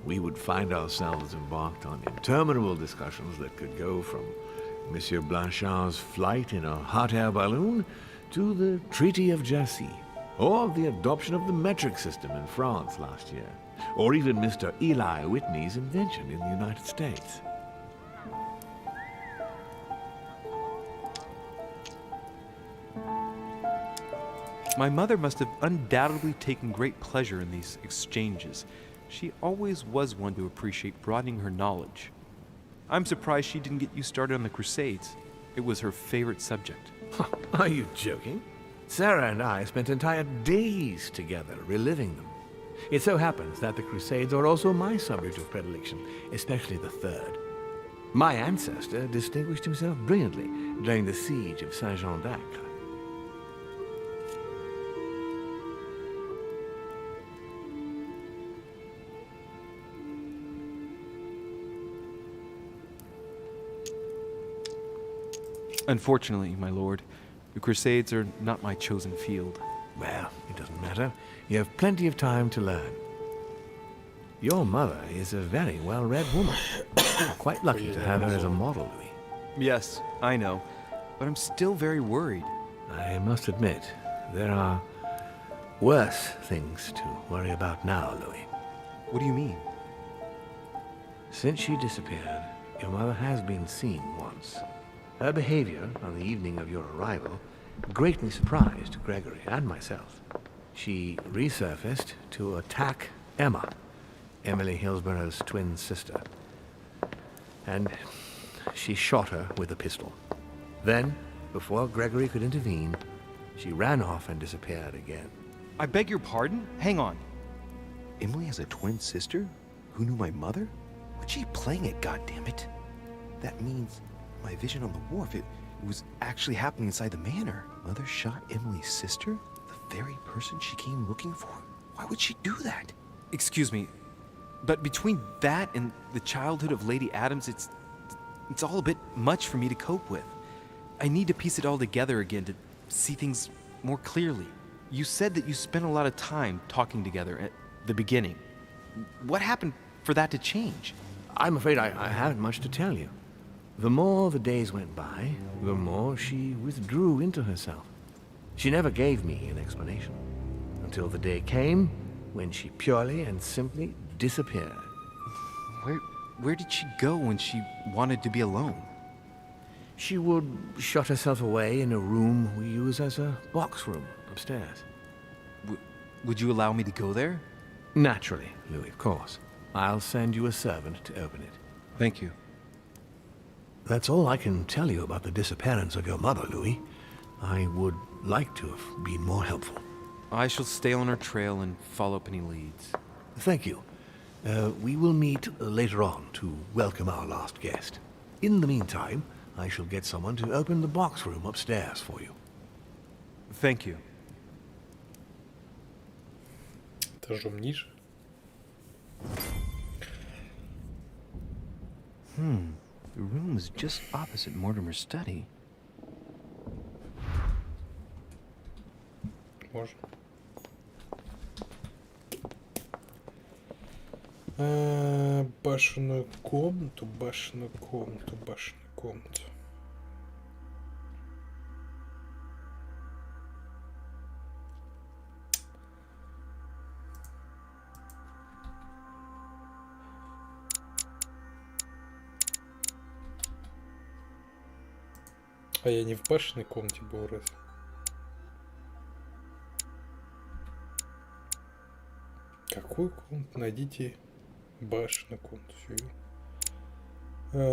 We would find ourselves embarked on interminable discussions that could go from Monsieur Blanchard's flight in a hot air balloon to the Treaty of Jassy, or the adoption of the metric system in France last year, or even Mr. Eli Whitney's invention in the United States. My mother must have undoubtedly taken great pleasure in these exchanges. She always was one to appreciate broadening her knowledge. I'm surprised she didn't get you started on the Crusades. It was her favorite subject. Are you joking? Sarah and I spent entire days together reliving them. It so happens that the Crusades are also my subject of predilection, especially the third. My ancestor distinguished himself brilliantly during the siege of Saint-Jean d'Acre. Unfortunately, my lord, the Crusades are not my chosen field. Well, it doesn't matter. You have plenty of time to learn. Your mother is a very well-read woman. Quite lucky to have her as a model, Louis. Yes, I know, but I'm still very worried. I must admit, there are worse things to worry about now, Louis. What do you mean? Since she disappeared, your mother has been seen once. Her behavior on the evening of your arrival greatly surprised Gregory and myself. She resurfaced to attack Emma, Emily Hillsborough's twin sister. And she shot her with a pistol. Then, before Gregory could intervene, she ran off and disappeared again. I beg your pardon? Hang on. Emily has a twin sister who knew my mother? What's she playing at, goddammit? That means my vision on the wharf, it was actually happening inside the manor. Mother shot Emily's sister? The very person she came looking for? Why would she do that? Excuse me, but between that and the childhood of Lady Adams, it's all a bit much for me to cope with. I need to piece it all together again to see things more clearly. You said that you spent a lot of time talking together at the beginning. What happened for that to change? I'm afraid I haven't much to tell you. The more the days went by, the more she withdrew into herself. She never gave me an explanation, until the day came when she purely and simply disappeared. Where did she go when she wanted to be alone? She would shut herself away in a room we use as a box room upstairs. Would you allow me to go there? Naturally, Louis, of course. I'll send you a servant to open it. Thank you. That's all I can tell you about the disappearance of your mother, Louis. I would like to have been more helpful. I shall stay on her trail and follow up any leads. Thank you. We will meet later on to welcome our last guest. In the meantime, I shall get someone to open the box room upstairs for you. Thank you. Этажом ниже. The room is just opposite Mortimer's study. Можно. Башенную комнату, башенную комнату, башенную комнату. А я не в башенной комнате был раз. Какую комнату? Найдите башенную комнату. Все.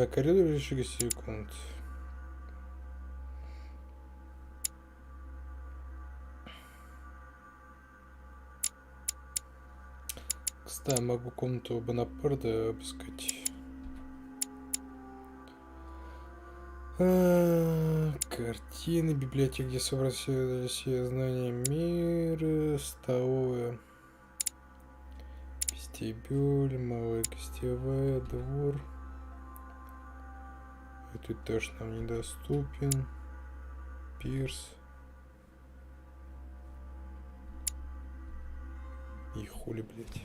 Коридор реши гостевой комнаты. Кстати, могу комнату Бонапарта обыскать. Картины, библиотека, где собрать все знания мира, столовая, вестибюль, малая гостевая, двор. Этот этаж нам недоступен. Пирс. И хули, блядь.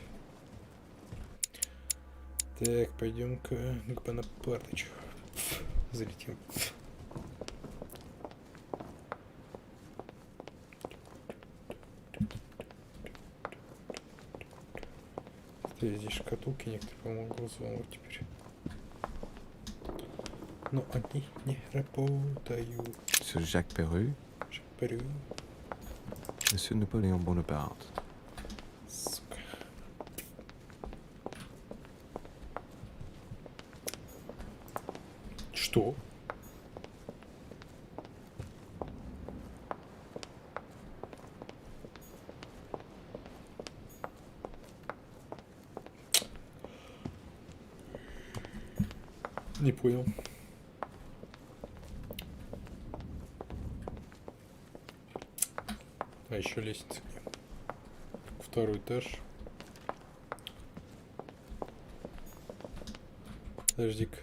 Так, пойдем-ка к Бонапартычу. Залетим. Здесь шкатулки некоторые, по-моему, взломать теперь. Но они не работают. Monsieur Jacques Perru? Jacques Perru. Monsieur Napoléon Bonaparte. Сука. Что? Не понял. А еще лестница. Второй этаж. Подожди-ка.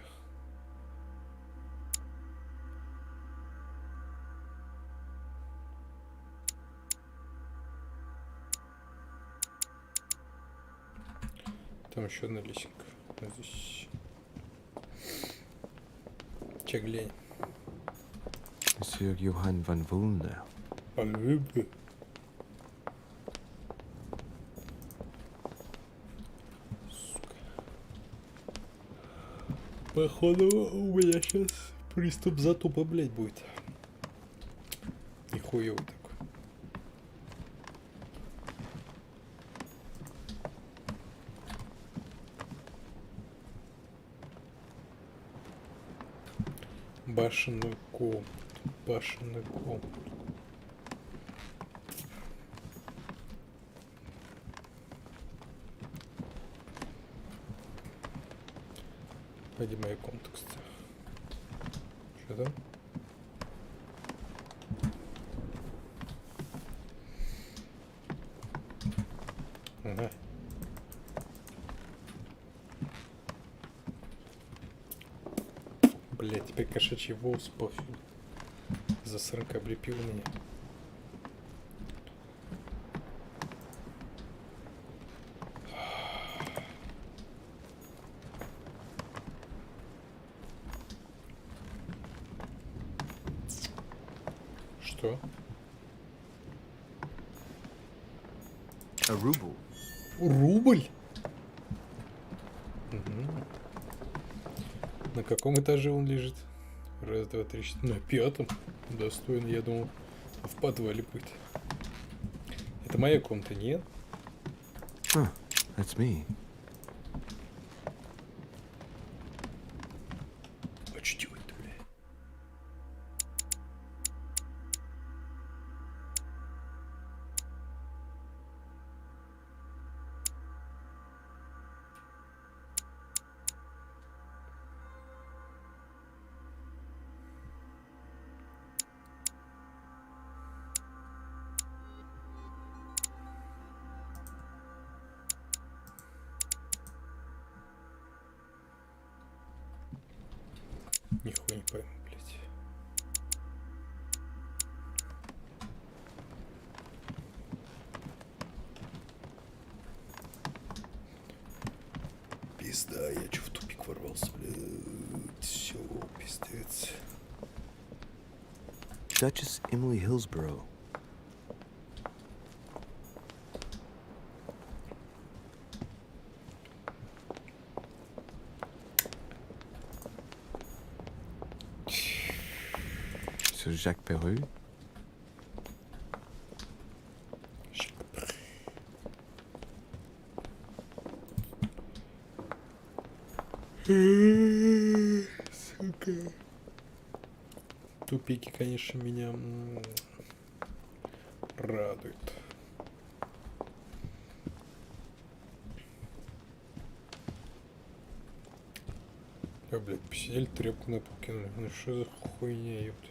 Там еще одна лесенка. А здесь... Че, глянь. Monsieur Johann van Vulner. Сука. Походу у меня сейчас приступ затупа, блядь, будет. Нихуёвый такой. Башенную комнату, башенную комнату. Пойди моя комната, кстати. Что там? Ага. Блять, теперь кошачий волос пофиг. Засранка облепил меня. Что? A ruble. Рубль? На каком этаже он лежит? Раз, два, три, четыре. На пятом. Достойно, я думал, в подвале будет. Это моя комната, нет? Huh, that's me. А что делать-то? Нихуя не пойму, блядь. Пизда, я чё в тупик ворвался, блядь. Все, пиздец. Duchess Emily Hillsborough. Sur Jacques Perru. Сука. Тупики, конечно, меня радуют. А, блядь, посидели, тряпку на пол кинули. Ну что за хуйня, ёпта.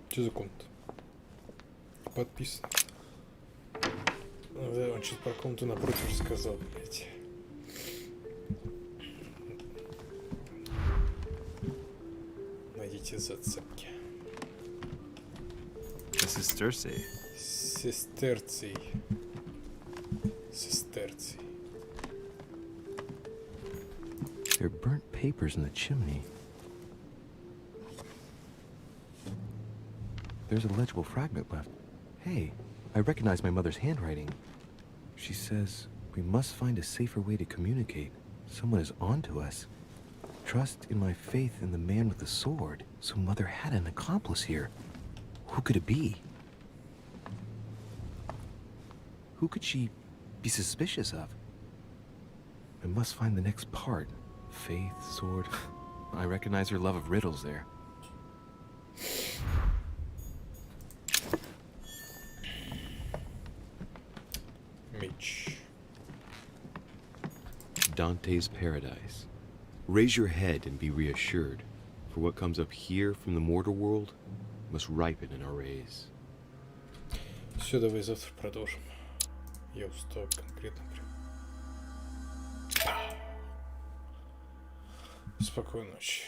Что за комната? Подписан. Да, он что-то про комнату напротив рассказал, блядь. Найдите зацепки. Сестерций. Сестерций. Сестерций. There are burnt papers in the chimney. There's a legible fragment left. Hey, I recognize my mother's handwriting. She says, we must find a safer way to communicate. Someone is on to us. Trust in my faith in the man with the sword. So Mother had an accomplice here. Who could it be? Who could she be suspicious of? I must find the next part. Faith, sword. I recognize her love of riddles there. Меч. Dante's Paradise. Raise your head and be reassured, for what comes up here from the mortal world must ripen in our rays. Все, давай завтра продолжим. Я устал конкретно прям. Спокойной ночи.